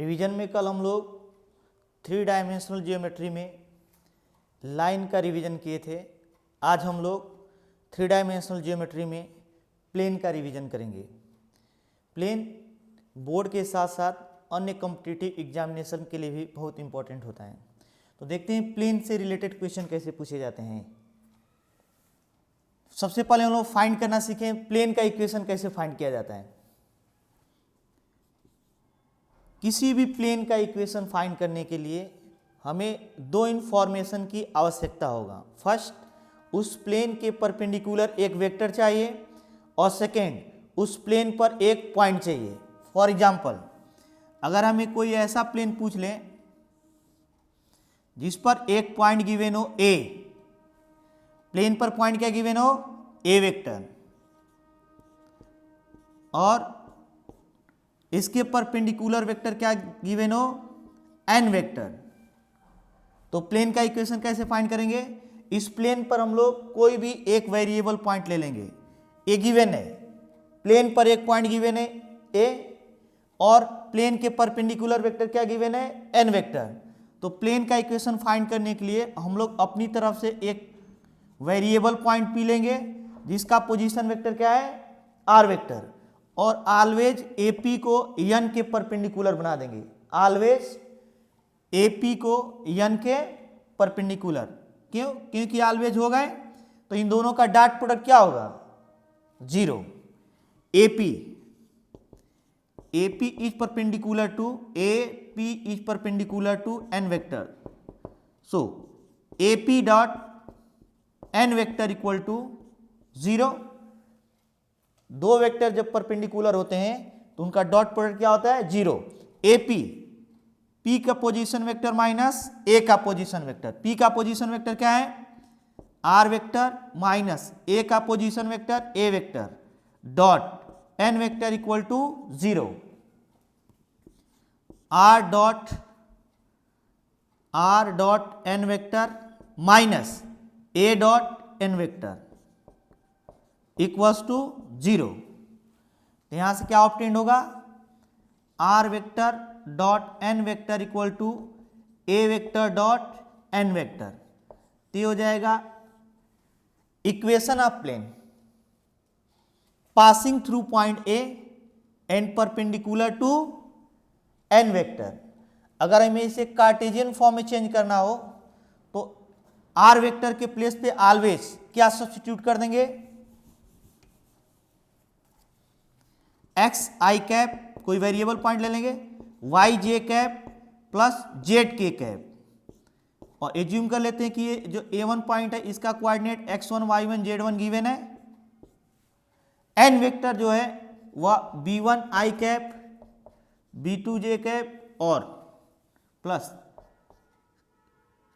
Revision में कल हम लोग 3 डायमेंशनल ज्योमेट्री में लाइन का रिवीजन किए थे। आज हम लोग 3 डायमेंशनल ज्योमेट्री में प्लेन का रिवीजन करेंगे। प्लेन बोर्ड के साथ साथ अन्य कॉम्पिटिटिव एग्जामिनेशन के लिए भी बहुत इंपॉर्टेंट होता है। तो देखते हैं प्लेन से रिलेटेड क्वेश्चन कैसे पूछे जाते हैं। सबसे पहले हम लोग फाइंड करना सीखें प्लेन का इक्वेशन कैसे फाइंड किया जाता है। किसी भी प्लेन का इक्वेशन फाइंड करने के लिए हमें दो इन्फॉर्मेशन की आवश्यकता होगा। फर्स्ट, उस प्लेन के परपेंडिकुलर एक वेक्टर चाहिए और सेकेंड, उस प्लेन पर एक पॉइंट चाहिए। फॉर एग्जाम्पल, अगर हमें कोई ऐसा प्लेन पूछ लें जिस पर एक पॉइंट गिवन हो ए, प्लेन पर पॉइंट क्या गिवन हो ए वेक्टर, और इसके परपेंडिकुलर वेक्टर क्या गिवन हो एन वेक्टर, तो प्लेन का इक्वेशन कैसे फाइंड करेंगे। इस प्लेन पर हम लोग कोई भी एक वेरिएबल पॉइंट ले लेंगे। ए गिवन है, प्लेन पर एक पॉइंट गिवन है ए, और प्लेन के परपेंडिकुलर वेक्टर क्या गिवन है एन वेक्टर। तो प्लेन का इक्वेशन फाइंड करने के लिए हम लोग अपनी तरफ से एक वेरिएबल पॉइंट पी लेंगे जिसका पोजीशन वेक्टर क्या है आर वेक्टर, और ऑलवेज एपी को एन के परपेंडिकुलर बना देंगे। ऑलवेज एपी को एन के परपेंडिकुलर, क्यों? क्योंकि ऑलवेज हो गए तो इन दोनों का डॉट प्रोडक्ट क्या होगा 0। AP is perpendicular to AP is perpendicular to n vector. So AP dot n vector equal to 0। दो वेक्टर जब परपेंडिकुलर होते हैं तो उनका डॉट प्रोडक्ट क्या होता है 0। AP P का पोजीशन वेक्टर माइनस A का पोजीशन वेक्टर। P का पोजीशन वेक्टर क्या है R वेक्टर माइनस A का position vector A vector dot n vector equal to 0। r dot n vector minus a dot n vector equals to 0। तो यहां से क्या obtained होगा r vector dot n vector equal to a vector dot n vector. तो ये हो जाएगा equation of plane passing through point A and perpendicular to n vector. अगर हमें इसे कार्टेशियन फॉर्म में चेंज करना हो तो r वेक्टर के प्लेस पे ऑलवेज क्या सब्स्टिट्यूट कर देंगे x i कैप, कोई वेरिएबल पॉइंट ले लेंगे, y j cap plus z k cap, और एज्यूम कर लेते हैं कि ये जो a1 पॉइंट है इसका coordinate x1 y1 z1 given है। n वेक्टर जो है वह b1 i cap b2 j cap और plus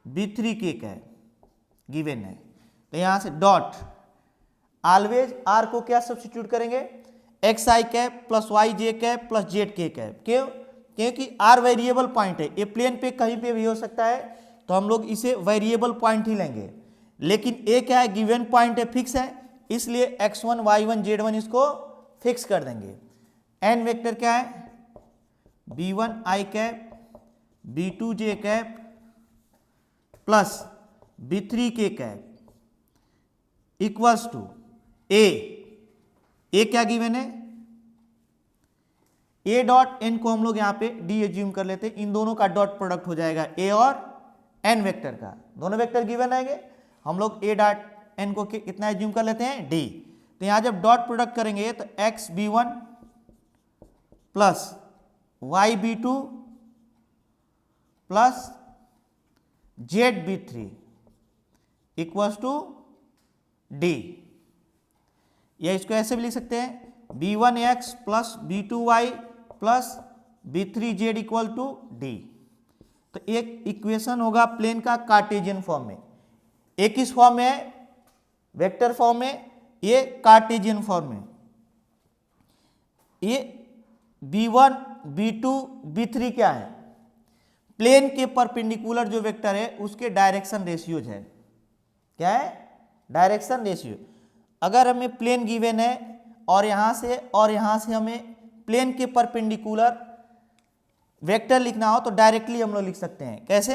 b3 k cap given है। तो यहां से डॉट ऑलवेज r को क्या सब्स्टिट्यूट करेंगे x i cap plus y j cap plus z k cap. क्यों? क्योंकि r वेरिएबल पॉइंट है, ये प्लेन पे कहीं पे भी हो सकता है, तो हम लोग इसे वेरिएबल पॉइंट ही लेंगे। लेकिन a क्या है गिवन पॉइंट है, फिक्स है, इसलिए x1 y1 z1 इसको फिक्स कर देंगे। n वेक्टर क्या है b1 i cap b2 j cap plus b3 k cap equals to a क्या गिवन है a डॉट n को हम लोग यहाँ पे d एज्यूम कर लेते हैं। इन दोनों का डॉट प्रोडक्ट हो जाएगा a और n वेक्टर का, दोनों वेक्टर गिवन आएंगे, हम लोग a डॉट n को कितना एज्यूम कर लेते हैं d। तो यहां जब डॉट प्रोडक्ट करेंगे तो x b1 plus y b2 plus z b3 equals to d, या इसको ऐसे भी लिख सकते हैं b1x plus b2y plus b3z equal to d। तो एक इक्वेशन होगा प्लेन का कार्टेशियन फॉर्म में, एक इस फॉर्म में है वेक्टर फॉर्म में, ये कार्टेशियन फॉर्म में। ये b1 b2 b3 क्या है प्लेन के परपेंडिकुलर जो वेक्टर है उसके डायरेक्शन रेशियोज है। क्या है डायरेक्शन रेशियो। अगर हमें प्लेन गिवन है और यहां से हमें प्लेन के परपेंडिकुलर वेक्टर लिखना हो तो डायरेक्टली हम लोग लिख सकते हैं। कैसे?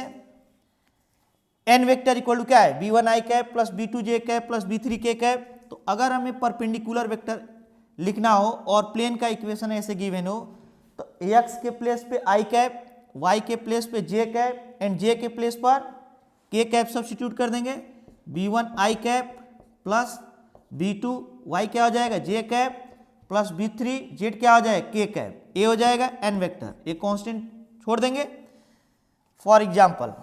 एन वेक्टर इक्वल टू क्या है? b1 i cap plus b2 j cap plus b3 k cap. तो अगर हमें परपेंडिकुलर वेक्टर लिखना हो और प्लेन का इक्वेशन ऐसे गिवन हो तो x के प्लेस पे i कैप, y के प्लेस पे j कैप एंड j के प्लेस पर k कैप सब्स्टिट्यूट कर देंगे। b1 i cap plus b2 y क्या हो जाएगा? j cap plus b3 z क्या हो जाएगा? k cap. ये हो जाएगा n वेक्टर, ये कांस्टेंट छोड़ देंगे। फॉर एग्जाम्पल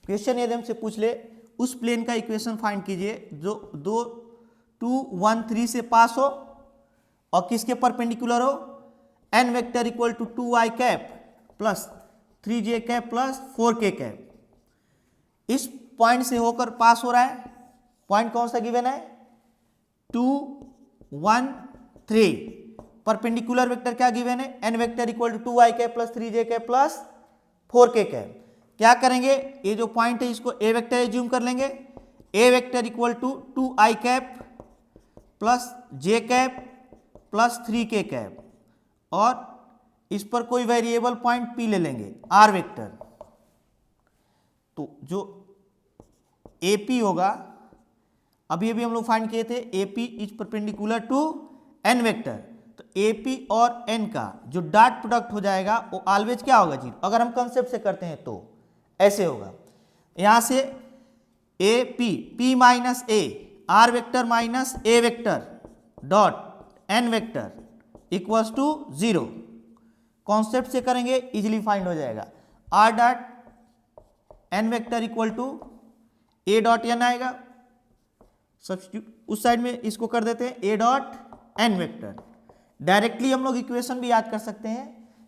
क्वेश्चन यदि हमसे पूछ ले उस प्लेन का इक्वेशन फाइंड कीजिए जो 2 1 3 से पास हो और किसके परपेंडिकुलर हो? n vector equal to 2i cap plus 3j cap plus 4k cap. इस पॉइंट से होकर पास हो रहा है। पॉइंट कौन सा गिवन है? 2 1 3। परपेंडिकुलर वेक्टर क्या गिवन है? n vector equal to 2i cap plus 3j cap plus 4k cap. क्या करेंगे? ये जो पॉइंट है इसको ए वेक्टर एज्यूम कर लेंगे। A vector equal to 2i cap plus j cap plus 3k cap और इस पर कोई वेरिएबल पॉइंट p ले लेंगे r वेक्टर। तो जो AP होगा, अभी अभी हम लोग फाइंड किए थे, AP is perpendicular to n vector. तो AP और n का जो डॉट प्रोडक्ट हो जाएगा वो ऑलवेज क्या होगा जी? अगर हम कंसेप्ट से करते हैं तो ऐसे होगा। यहां से AP P minus A R vector minus A vector dot n vector equals to 0। Concept से करेंगे इजीली फाइंड हो जाएगा। R dot n vector equal to A dot n आएगा, सब्स्टिट्यूट उस साइड में इसको कर देते हैं A dot n vector. Directly हम लोग इक्वेशन भी याद कर सकते हैं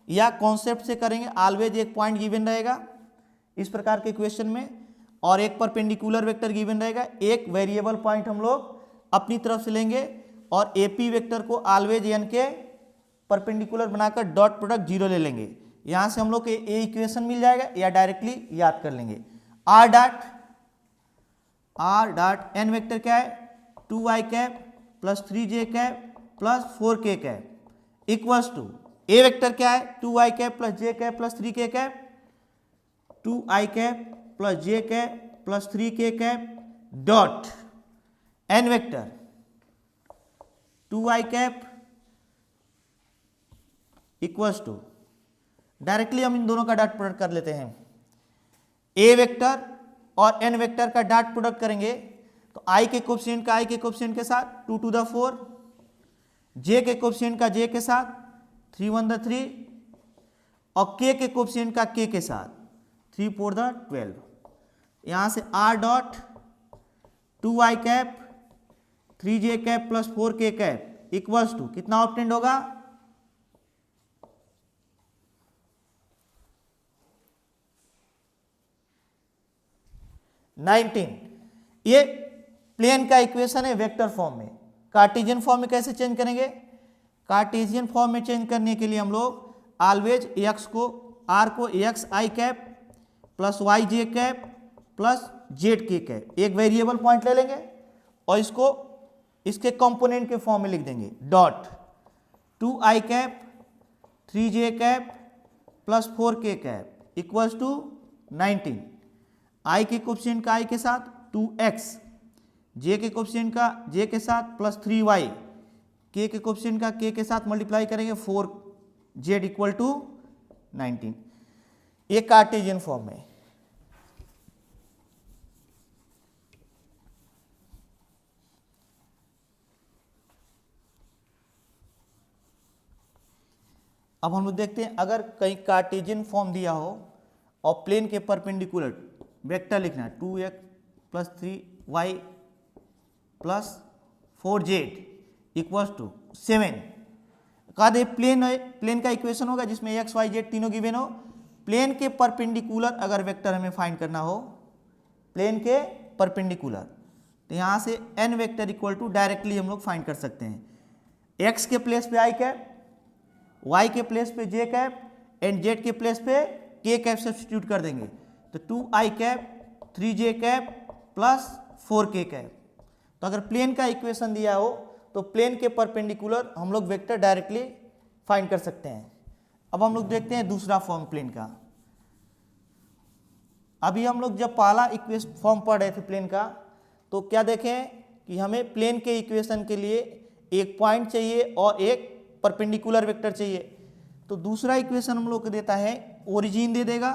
या कॉन्सेप्ट से करेंगे। ऑलवेज एक पॉइंट गिवन रहेगा इस प्रकार के इक्वेशन में और एक परपेंडिकुलर वेक्टर गिवन रहेगा। एक वेरिएबल पॉइंट हम लोग अपनी तरफ से लेंगे और AP वेक्टर को ऑलवेज n के परपेंडिकुलर बनाकर डॉट प्रोडक्ट 0 ले लेंगे। यहां से हम लोग ये इक्वेशन मिल जाएगा या डायरेक्टली याद कर लेंगे। R डॉट n वेक्टर क्या है? 2i cap plus 3j cap plus 4k cap equals to A vector क्या है? 2i cap plus j cap plus 3k cap, 2i cap plus j cap plus 3k cap dot n vector 2i cap equals to, directly हम इन दोनों का dot product कर लेते हैं। A vector और n वेक्टर का डॉट प्रोडक्ट करेंगे तो i के कोएफिशिएंट का i के कोएफिशिएंट के साथ 2 टू द 4, j के कोएफिशिएंट का j के साथ 3 1 द 3 और k के कोएफिशिएंट का k के साथ 3 4 द 12। यहां से r dot 2i cap 3j cap plus 4k cap equals to कितना ऑब्टेंड होगा? 19। ये प्लेन का इक्वेशन है वेक्टर फॉर्म में। कार्टेशियन फॉर्म में कैसे चेंज करेंगे? कार्टेशियन फॉर्म में चेंज करने के लिए हम लोग ऑलवेज x को r को x i cap plus y j cap plus z k cap एक वेरिएबल पॉइंट ले लेंगे और इसको इसके कंपोनेंट के फॉर्म में लिख देंगे। Dot 2i cap 3j cap plus 4k cap equals to 19। i के कोएफिशिएंट का i के साथ 2x, j के कोएफिशिएंट का j के साथ प्लस 3y, k के कोएफिशिएंट का k के साथ मल्टीप्लाई करेंगे 4z इक्वल टू 19। ये कार्टेशियन फॉर्म में। अब हम लोग देखते हैं अगर कहीं कार्टेशियन फॉर्म दिया हो और प्लेन के परपेंडिकुलर वेक्टर लिखना है 2x plus 3y plus 4z equals to 7। कहा दे प्लेन है, प्लेन का इक्वेशन होगा जिसमें x y z तीनों गिवन हो। प्लेन के परपेंडिकुलर अगर वेक्टर हमें फाइंड करना हो, प्लेन के परपेंडिकुलर, तो यहाँ से n vector equal to directly हम लोग फाइंड कर सकते हैं। x के प्लेस पे i कैप, y के प्लेस पे j कैप एंड z के प्लेस पे k कैप सब्स्टिट्यूट कर देंगे तो 2i cap 3j cap plus 4k cap. तो अगर प्लेन का इक्वेशन दिया हो तो प्लेन के परपेंडिकुलर हम लोग वेक्टर डायरेक्टली फाइंड कर सकते हैं। अब हम लोग देखते हैं दूसरा फॉर्म प्लेन का। अभी हम लोग जब पहला इक्वेशन फॉर्म पढ़ रहे थे प्लेन का, तो क्या देखें कि हमें प्लेन के इक्वेशन के लिए एक पॉइंट चाहिए और एक परपेंडिकुलर वेक्टर चाहिए। तो दूसरा इक्वेशन हम लोग को देता है ओरिजिन दे देगा,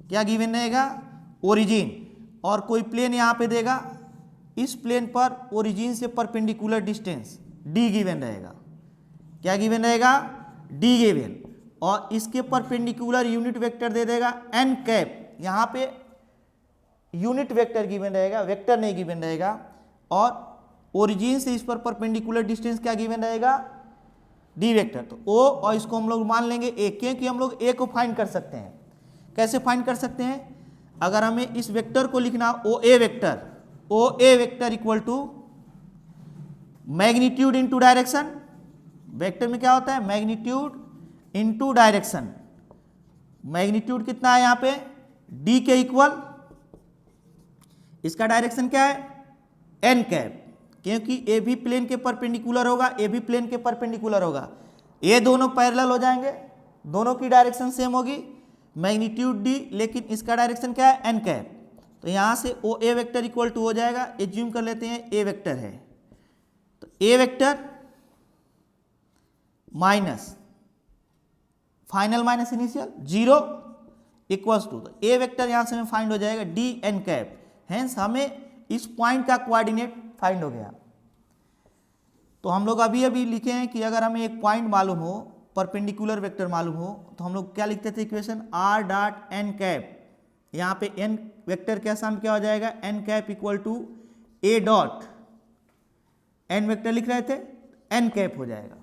क्या गिवन रहेगा, ओरिजिन, और कोई प्लेन यहाँ पे देगा, इस प्लेन पर ओरिजिन से परपेंडिकुलर डिस्टेंस डी गिवन रहेगा, क्या गिवन रहेगा, डी गिवन, और इसके परपेंडिकुलर यूनिट वेक्टर दे देगा एन कैप, यहाँ पे यूनिट वेक्टर गिवन रहेगा, वेक्टर नहीं गिवन रहेगा, और ओरिजिन से इस पर परपेंडिकुलर डिस्टेंस क्या गिवन रहेगा, डी वेक्टर। तो ओ और इसको हम लोग मान लेंगे ए, क्योंकि हम लोग ए को फाइंड कर सकते हैं। कैसे फाइंड कर सकते हैं, अगर हमें इस वेक्टर को लिखना O A vector equal to magnitude into direction. Vector में क्या होता है, मैग्नीट्यूड इनटू डायरेक्शन। मैग्नीट्यूड कितना है यहाँ पे, डी के इक्वल, इसका डायरेक्शन क्या है, एन कैप, क्योंकि ए भी प्लेन के परपेंडिकुलर होगा, ए भी प्लेन के परपेंडिकुलर होगा, ये दोनों पैरेलल हो जाएंगे, दोनों की डायरेक्शन सेम होगी, मैग्नीट्यूड डी, लेकिन इसका डायरेक्शन क्या है, एन कैप। तो यहाँ से ओ ए वेक्टर इक्वल टू हो जाएगा, एज्यूम कर लेते हैं ए वेक्टर है, तो A vector minus final minus initial 0 equals to, तो ए वेक्टर यहाँ से हमें फाइंड हो जाएगा डी एन कैप, हेंस हमें इस पॉइंट का कोऑर्डिनेट फाइंड हो गया। तो हम लोग अभी अभी लिखे हैं कि अगर हमें एक पॉइंट मालूम हो, परपेंडिकुलर वेक्टर मालूम हो, तो हम लोग क्या लिखते थे equation, r dot n cap, यहाँ पे एन वेक्टर क्या सम क्या हो जाएगा, n cap equal to a dot, n vector लिख रहे थे, एन कैप हो जाएगा।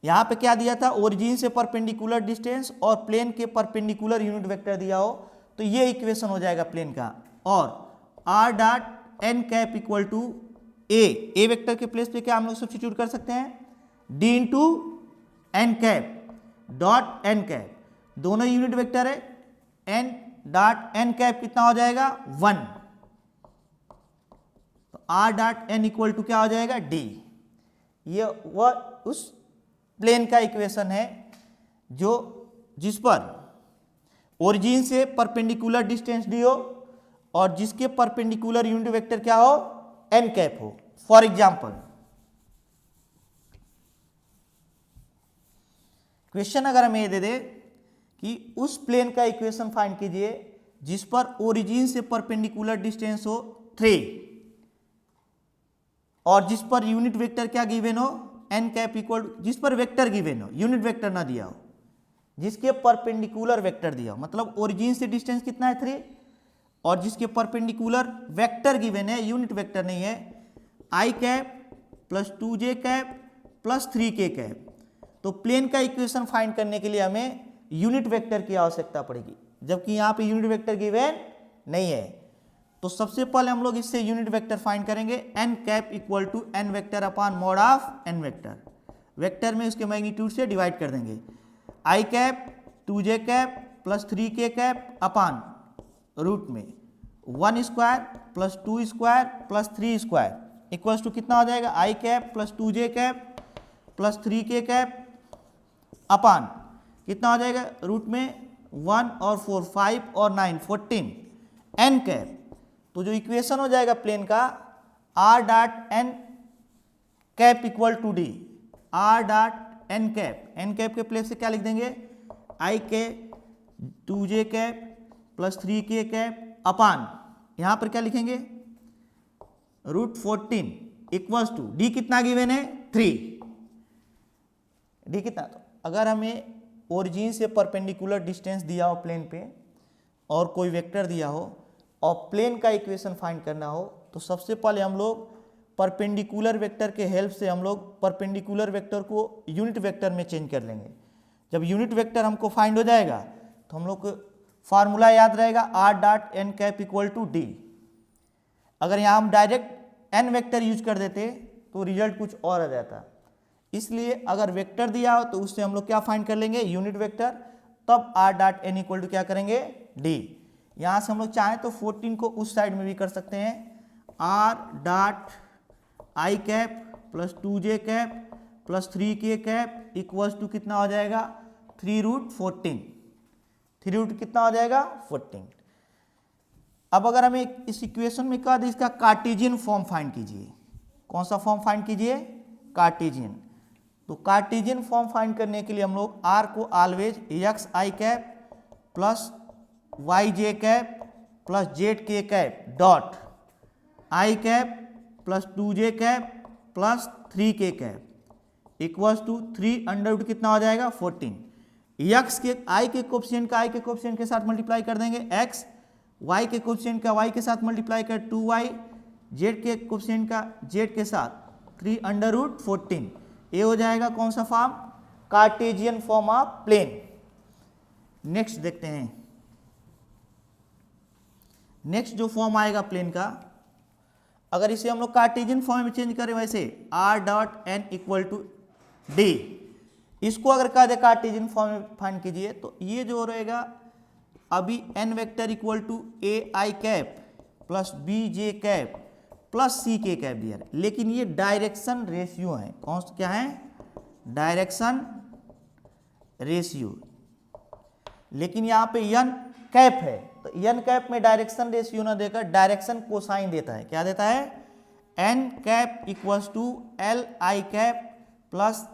यहाँ पे क्या दिया था, ओरिजिन से परपेंडिकुलर डिस्टेंस और प्लेन के परपेंडिकुलर यूनिट वेक्टर दिया हो, तो ये इक्वेशन हो जाएगा प्लेन का। और r dot n cap equal to a vector के प्लेस पे क्या हम लोग सब्स्टिट्यूट कर सकते हैं, d into n cap dot n cap, दोनों यूनिट वेक्टर है, एन डॉट एन कैप कितना हो जाएगा 1, तो r dot n equal to क्या हो जाएगा डी। ये वह उस प्लेन का इक्वेशन है जो जिस पर ओरिजिन से परपेंडिकुलर डिस्टेंस डी हो और जिसके परपेंडिकुलर यूनिट वेक्टर क्या हो, एन कैप हो। फॉर एग्जाम्पल क्वेश्चन अगर हमें ये दे दे कि उस प्लेन का इक्वेशन फाइंड कीजिए जिस पर ओरिजिन से परपेंडिकुलर डिस्टेंस हो 3 और जिस पर यूनिट वेक्टर क्या गिवन हो, एन कैप इक्वल, जिस पर वेक्टर गिवन हो, यूनिट वेक्टर ना दिया हो, जिसके परपेंडिकुलर वेक्टर दिया हो, मतलब ओरिजिन से डिस्टेंस कितना है 3 और जिसके परपेंडिकुलर वेक्टर गिवन है, यूनिट वेक्टर नहीं है, i cap plus 2j cap plus 3k cap. तो प्लेन का इक्वेशन फाइंड करने के लिए हमें यूनिट वेक्टर की आवश्यकता पड़ेगी, जबकि यहाँ पे यूनिट वेक्टर गिवन नहीं है। तो सबसे पहले हम लोग इससे यूनिट वेक्टर फाइंड करेंगे, n cap equal to n vector upon mod of n vector, vector में उसके मैग्नीट्यूड से डिवाइड कर देंगे, i cap 2j cap plus 3k cap upon root में 1 square plus 2 square plus 3 square equals to कितना हो जाएगा, i cap plus 2j cap plus 3k cap upon कितना हो जाएगा, रूट में 1 और 4 5 और 9 14 एन कैप। तो जो इक्वेशन हो जाएगा प्लेन का, r dot n cap equal to d, r dot n cap के प्लेस से क्या लिख देंगे, आई के 2j cap plus 3k cap upon यहाँ पर क्या लिखेंगे, रूट 14 इक्वल्स टू डी कितना गिवन है 3, डी कितना। तो अगर हमें ओरिजिन से परपेंडिकुलर डिस्टेंस दिया हो प्लेन पे और कोई वेक्टर दिया हो और प्लेन का इक्वेशन फाइंड करना हो, तो सबसे पहले हम लोग परपेंडिकुलर वेक्टर के हेल्प से हम लोग परपेंडिकुलर वेक्टर को यूनिट वेक्टर में चेंज कर लेंगे। जब यूनिट वेक्टर हमको फाइंड हो जाएगा तो हम लोग को फार्मूला याद रहेगा, r dot n cap equal to d. अगर यहाँ हम डायरेक्ट एन वेक्टर यूज कर देते तो रिजल्ट कुछ और आ जाता, इसलिए अगर वेक्टर दिया हो तो उससे हम लोग क्या फाइंड कर लेंगे, यूनिट वेक्टर, तब r dot n equal to क्या करेंगे डी। यहाँ से हम लोग चाहें तो 14 को उस साइड में भी कर सकते हैं, r dot i cap plus 2j cap plus 3k cap equals to कितना हो जाएगा 3√14। 3 कितना हो जाएगा 14। अब अगर हमें इस इक्वेशन में कहा इसका कार्टेशियन फॉर्म फाइंड कीजिए, कौन सा फॉर्म फाइंड कीजिए, कार्टेशियन। तो कार्टेशियन फॉर्म फाइंड करने के लिए हम लोग आर को always x i cap plus y j cap plus z k cap dot i cap plus 2j cap plus 3k cap equals to 3 कितना हो जाएगा 14। एक्स के आई के कोफिशिएंट का आई के कोफिशिएंट के साथ मल्टीप्लाई कर देंगे x, y के कोफिशिएंट का y के साथ मल्टीप्लाई कर 2y, z के कोफिशिएंट का z के साथ 3√14। ये हो जाएगा कौन सा form, Cartesian form of plane. Next देखते हैं, नेक्स्ट जो फॉर्म आएगा प्लेन का, अगर इसे हम लोग कार्टेशियन फॉर्म में चेंज करें वैसे r dot n equal to d, इसको अगर कहा जाए कार्टेशियन फॉर्म में फाइंड कीजिए तो ये जो रहेगा अभी n vector equal to a i cap plus b j cap plus c k cap दिया है, लेकिन ये डायरेक्शन रेशियो है। कौन सा क्या है, डायरेक्शन रेशियो। लेकिन यहाँ पे n कैप है तो n कैप में डायरेक्शन रेशियो ना देकर डायरेक्शन कोसाइन देता है। क्या देता है, n cap equals to l i cap plus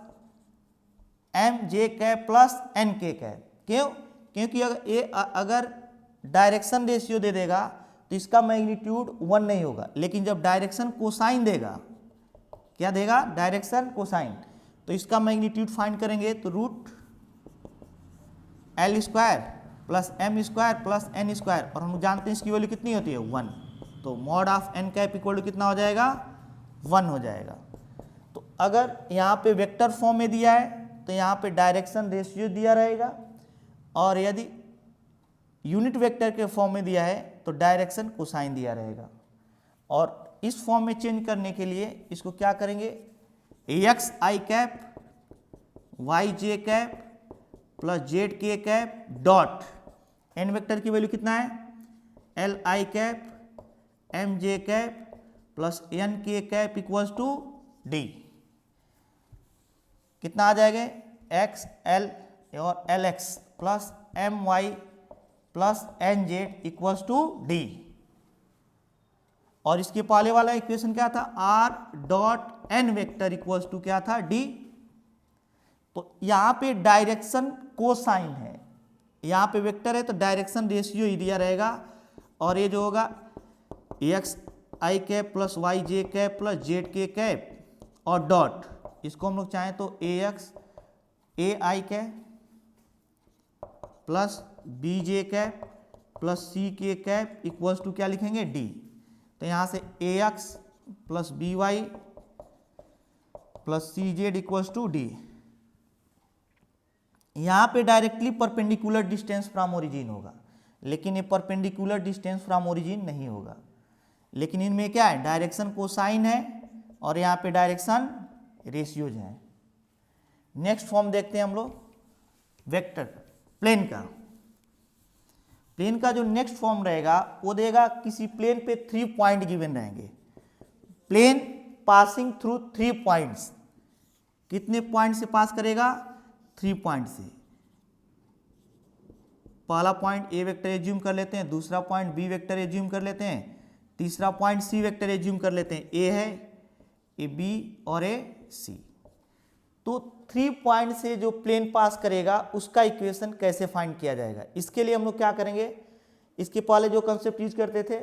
m j cap plus n k cap. क्यों, क्योंकि अगर डायरेक्शन रेशियो दे देगा तो इसका मैग्नीट्यूड 1 नहीं होगा, लेकिन जब डायरेक्शन कोसाइन देगा, क्या देगा, डायरेक्शन कोसाइन, तो इसका मैग्नीट्यूड फाइंड करेंगे तो root l square plus m square plus n square, और हम जानते हैं इसकी वैल्यू कितनी होती है 1, तो mod of n cap equal to कितना हो जाएगा 1 हो जाएगा। तो अगर यहाँ पे वेक्टर फॉर्म में दिया है तो यहाँ पे डायरेक्शन रेशियो दिया रहेगा, और यदि यूनिट वेक्टर के फॉर्म में दिया है तो डायरेक्शन कोसाइन दिया रहेगा। और इस फॉर्म में चेंज करने के लिए इसको क्या करेंगे, x i cap y j cap plus z k cap dot n vector की वैल्यू कितना है, l i cap m j cap plus n k cap equals to d. कितना आ जाएगा, एक्स एल और l x plus m y plus n z equals to d. और इसके पहले वाला इक्वेशन क्या था, r dot n vector equals to क्या था, डी। तो यहाँ पे डायरेक्शन कोसाइन है, यहाँ पे वेक्टर है तो डायरेक्शन रेशियो ही दिया रहेगा, और ये जो होगा x i cap plus y j cap plus z k cap और डॉट, इसको हम लोग चाहें तो a x a i cap plus b j cap plus c k cap equals to क्या लिखेंगे, डी। तो यहाँ से a x plus b y plus c z equals to d. यहाँ पे directly perpendicular distance from origin होगा, लेकिन ये परपेंडिकुलर डिस्टेंस फ्रॉम ओरिजिन नहीं होगा, लेकिन इनमें क्या है, डायरेक्शन कोसाइन है और यहाँ पे डायरेक्शन रेशियोज हैं। नेक्स्ट फॉर्म देखते हैं हम लोग वेक्टर प्लेन का। प्लेन का जो नेक्स्ट फॉर्म रहेगा वो देगा किसी प्लेन पे 3 पॉइंट गिवन रहेंगे, प्लेन पासिंग थ्रू 3 पॉइंट्स। कितने पॉइंट से पास करेगा, 3 पॉइंट से। पहला पॉइंट ए वेक्टर एज्यूम कर लेते हैं, दूसरा पॉइंट बी वेक्टर एज्यूम कर लेते हैं, तीसरा पॉइंट सी वेक्टर एज्यूम कर लेते हैं। ए है, ए बी और ए सी। तो 3 पॉइंट से जो प्लेन पास करेगा उसका इक्वेशन कैसे फाइंड किया जाएगा, इसके लिए हम लोग क्या करेंगे, इसके पहले जो कंसेप्ट यूज करते थे,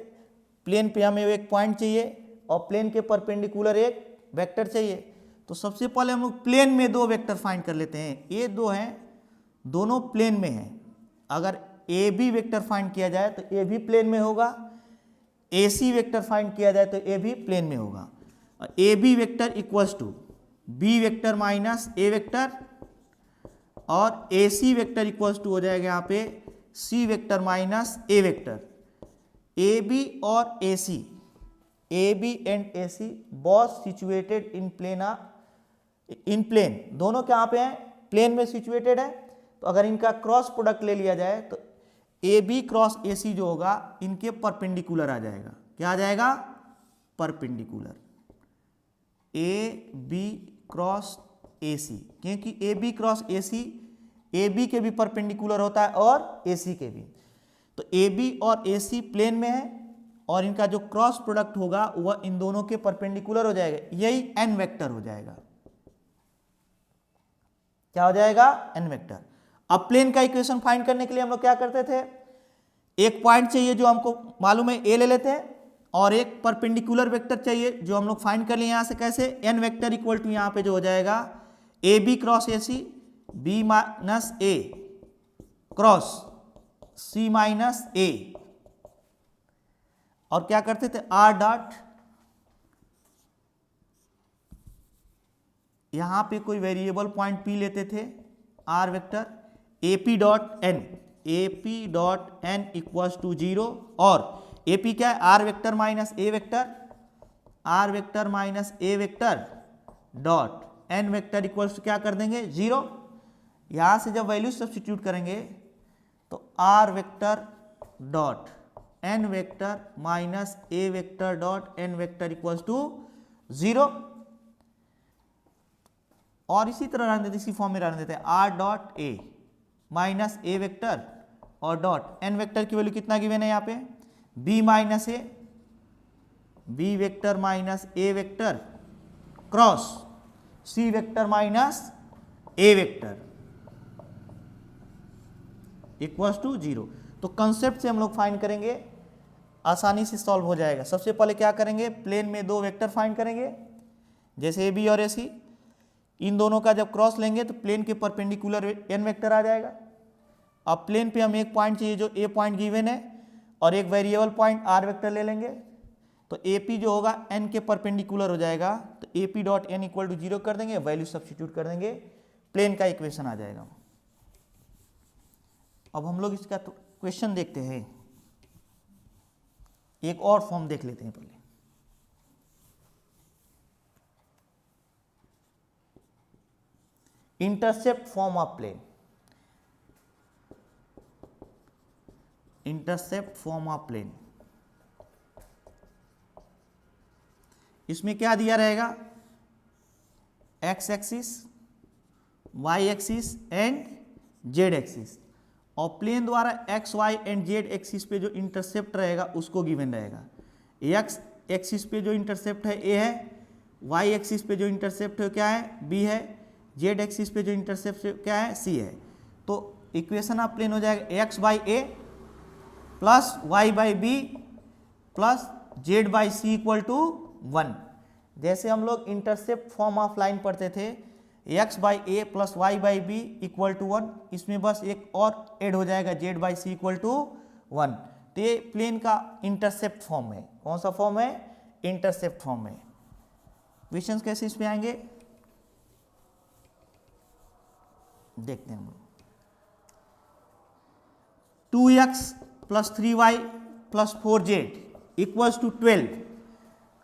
प्लेन पे हमें एक पॉइंट चाहिए और प्लेन के परपेंडिकुलर एक वेक्टर चाहिए। तो सबसे पहले हम लोग प्लेन में 2 वेक्टर फाइंड कर लेते हैं। ये 2 हैं, दोनों प्लेन में हैं। अगर ए बी वेक्टर फाइंड किया जाए तो ए भी प्लेन में होगा, ए सी वेक्टर फाइंड किया जाए तो ए भी प्लेन में होगा। A B vector equals to B vector minus A vector, और A C vector equals to हो जाएगा यहाँ पे C vector minus A vector. A B और A C, A B and A C both situated in plane, in plane, दोनों कहाँ पे हैं, प्लेन में सिचुएटेड है। तो अगर इनका क्रॉस प्रोडक्ट ले लिया जाए तो ए बी क्रॉस ए सी जो होगा इनके परपेंडिकुलर आ जाएगा। क्या आ जाएगा? Perpendicular. A B cross A C, क्योंकि A B cross A C A B के भी परपेंडिकुलर होता है और ए सी के भी। तो ए बी और ए सी प्लेन में है और इनका जो क्रॉस प्रोडक्ट होगा वह इन दोनों के परपेंडिकुलर हो जाएगा, यही एन वेक्टर हो जाएगा। क्या हो जाएगा? N vector. अब प्लेन का इक्वेशन फाइंड करने के लिए हम लोग क्या करते थे, एक पॉइंट चाहिए जो हमको मालूम है ए ले लेते हैं और एक परपेंडिकुलर वेक्टर चाहिए जो हम लोग फाइंड कर लिए यहां से। कैसे? एन वेक्टर इक्वल टू यहां पे जो हो जाएगा A B cross A C B minus A cross C minus A, और क्या करते थे आर डॉट, यहां पे कोई वेरिएबल पॉइंट पी लेते थे, r vector AP dot n equals to 0, और एपी क्या है? R vector minus A vector dot n vector equals to क्या कर देंगे? 0। यहां से जब वैल्यू सब्स्टिट्यूट करेंगे तो r vector dot n vector minus A vector dot n vector equals to 0, और इसी तरह रहने देते, इसी फॉर्म में रहने देते हैं r dot a minus A vector और डॉट एन वेक्टर की वैल्यू कितना गिवन है यहाँ पे? B minus a B vector minus A vector cross c vector minus A vector equals to 0। तो कंसेप्ट से हम लोग फाइंड करेंगे, आसानी से सॉल्व हो जाएगा। सबसे पहले क्या करेंगे, प्लेन में दो वेक्टर फाइंड करेंगे, जैसे ए बी और ए सी। इन दोनों का जब क्रॉस लेंगे तो प्लेन के परपेंडिकुलर एन वेक्टर आ जाएगा। अब प्लेन पे हम एक पॉइंट चाहिए जो ए पॉइंट गिवन है और एक वेरिएबल पॉइंट आर वेक्टर ले लेंगे, तो ए पी जो होगा एन के परपेंडिकुलर हो जाएगा, तो a p dot n equal to 0 कर देंगे, वैल्यू सब्स्टिट्यूट कर देंगे, प्लेन का इक्वेशन आ जाएगा। अब हम लोग इसका क्वेश्चन देखते हैं, एक और फॉर्म देख लेते हैं पहले। Intercept form of plane, intercept form of plane, इसमें क्या दिया रहेगा? X axis, y axis and z axis, और प्लेन द्वारा x y and z axis पे जो इंटरसेप्ट रहेगा उसको गिवन रहेगा। एक्स एक्सिस पे जो इंटरसेप्ट है ए है, वाई एक्सिस पे जो इंटरसेप्ट है क्या है? बी है, जेड एक्सिस पे जो इंटरसेप्ट क्या है? सी है। तो इक्वेशन ऑफ प्लेन हो जाएगा x by a plus y by b plus z by c equal to 1। जैसे हम लोग इंटरसेप्ट फॉर्म ऑफ लाइन पढ़ते थे, x by a plus y by b equal to 1, इसमें बस एक और ऐड हो जाएगा z by c equal to 1। तो ये प्लेन का इंटरसेप्ट फॉर्म है। कौन सा फॉर्म है? इंटरसेप्ट फॉर्म है। क्वेश्चंस कैसे इस पे आएंगे देखते हैं हम लोग। 2x plus 3y plus 4z equals to 12।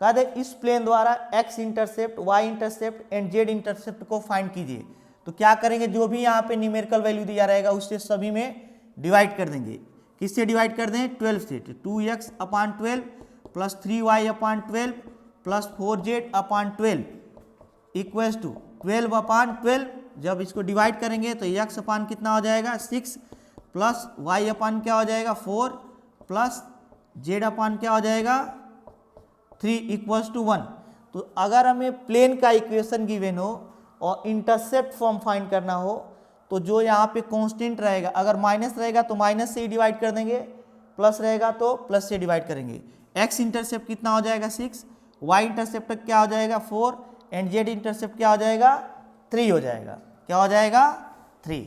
कहा दे इस प्लेन द्वारा x intercept, y intercept and z intercept को फाइंड कीजिए। तो क्या करेंगे, जो भी यहाँ पे न्यूमेरिकल वैल्यू दिया रहेगा उससे सभी में डिवाइड कर देंगे। किससे डिवाइड कर दें? 12 से। 2x upon 12 plus 3y upon 12 plus 4z upon 12 equals to 12 upon 12। जब इसको डिवाइड करेंगे तो x अपॉन कितना हो जाएगा? 6 प्लस y अपॉन क्या हो जाएगा? 4 प्लस z अपॉन क्या हो जाएगा? 3 इक्वल्स टू 1। तो अगर हमें प्लेन का इक्वेशन गिवन हो और इंटरसेप्ट फॉर्म फाइंड करना हो तो जो यहाँ पे कांस्टेंट रहेगा, अगर माइनस रहेगा तो माइनस से ही डिवाइड कर देंगे, प्लस रहेगा तो प्लस से डिवाइड करेंगे। x इंटरसेप्ट कितना हो जाएगा? 6, y इंटरसेप्ट क्या हो जाएगा? 4 एंड z इंटरसेप्ट क्या हो जाएगा? 3 हो जाएगा। क्या हो जाएगा? 3।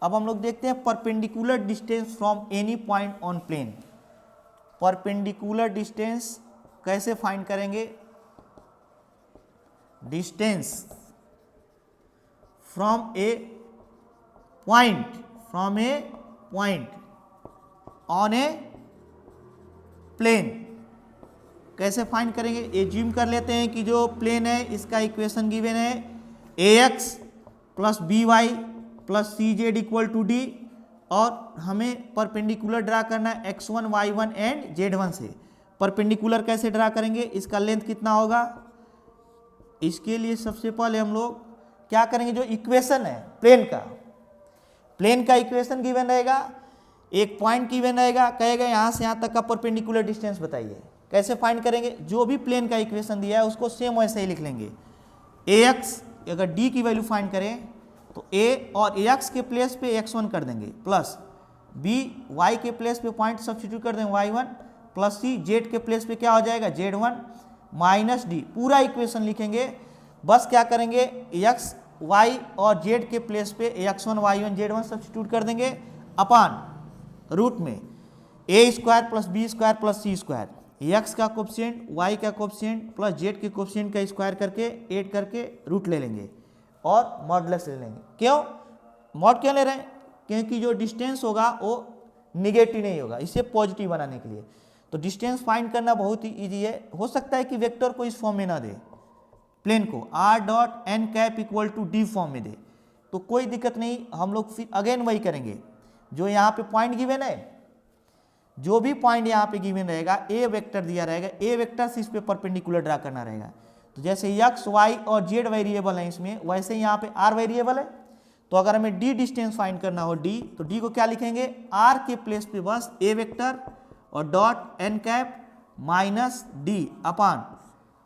अब हम लोग देखते हैं perpendicular distance from any point on plane. Perpendicular distance कैसे फाइंड करेंगे? Distance from a point on a plane कैसे फाइंड करेंगे? एज्यूम कर लेते हैं कि जो प्लेन है इसका इक्वेशन गिवन है ax plus b y plus c z equal to d और हमें परपेंडिकुलर ड्रा करना है x1 y1 एंड z1 से। परपेंडिकुलर कैसे ड्रा करेंगे, इसका लेंथ कितना होगा, इसके लिए सबसे पहले हम लोग क्या करेंगे, जो इक्वेशन है प्लेन का इक्वेशन गिवन रहेगा, एक पॉइंट गिवन रहेगा, कहेगा यहाँ से यहाँ तक का परपेंडिकुलर डिस्टेंस बताइए। कैसे फाइंड करेंगे, जो भी प्लेन का इक्वेशन दिया है उसको सेम वैसे ही लिख लेंगे। ax अगर d की वैल्यू फाइंड करें तो a और ax के प्लेस पे x1 कर देंगे, प्लस b y के प्लेस पे पॉइंट सब्स्टिट्यूट कर देंगे y1, प्लस c z के प्लेस पे क्या हो जाएगा z1 माइनस d, पूरा इक्वेशन लिखेंगे। बस क्या करेंगे, x y और z के प्लेस पे x1 y1 z1 सब्स्टिट्यूट कर देंगे अपान रूट में a square plus b square plus c square, x का कोफिशिएंट y का कोफिशिएंट प्लस z के कोफिशिएंट का स्क्वायर करके ऐड करके रूट ले लेंगे और मॉडुलस ले लेंगे। क्यों मॉड क्यों ले रहे हैं, क्योंकि जो डिस्टेंस होगा वो निगेटिव नहीं होगा, इसे पॉजिटिव बनाने के लिए। तो डिस्टेंस फाइंड करना बहुत ही ईजी है। हो सकता है कि वेक्टर को इस फॉर्म में ना दे, प्लेन को r dot n cap equal to d form में दे तो कोई दिक्कत नहीं, हम लोग फिर अगेन वही करेंगे। जो यहाँ पे पॉइंट गिवन है, जो भी पॉइंट यहाँ पे गिवन रहेगा, ए वेक्टर दिया रहेगा, ए वेक्टर से इस पे परपेंडिकुलर ड्रा करना रहेगा। तो जैसे x y और z वेरिएबल है इसमें, वैसे ही यहाँ पे r वेरिएबल है। तो अगर हमें d डिस्टेंस फाइंड करना हो d, तो d को क्या लिखेंगे, r के प्लेस पे बस a वेक्टर और dot n cap minus d upon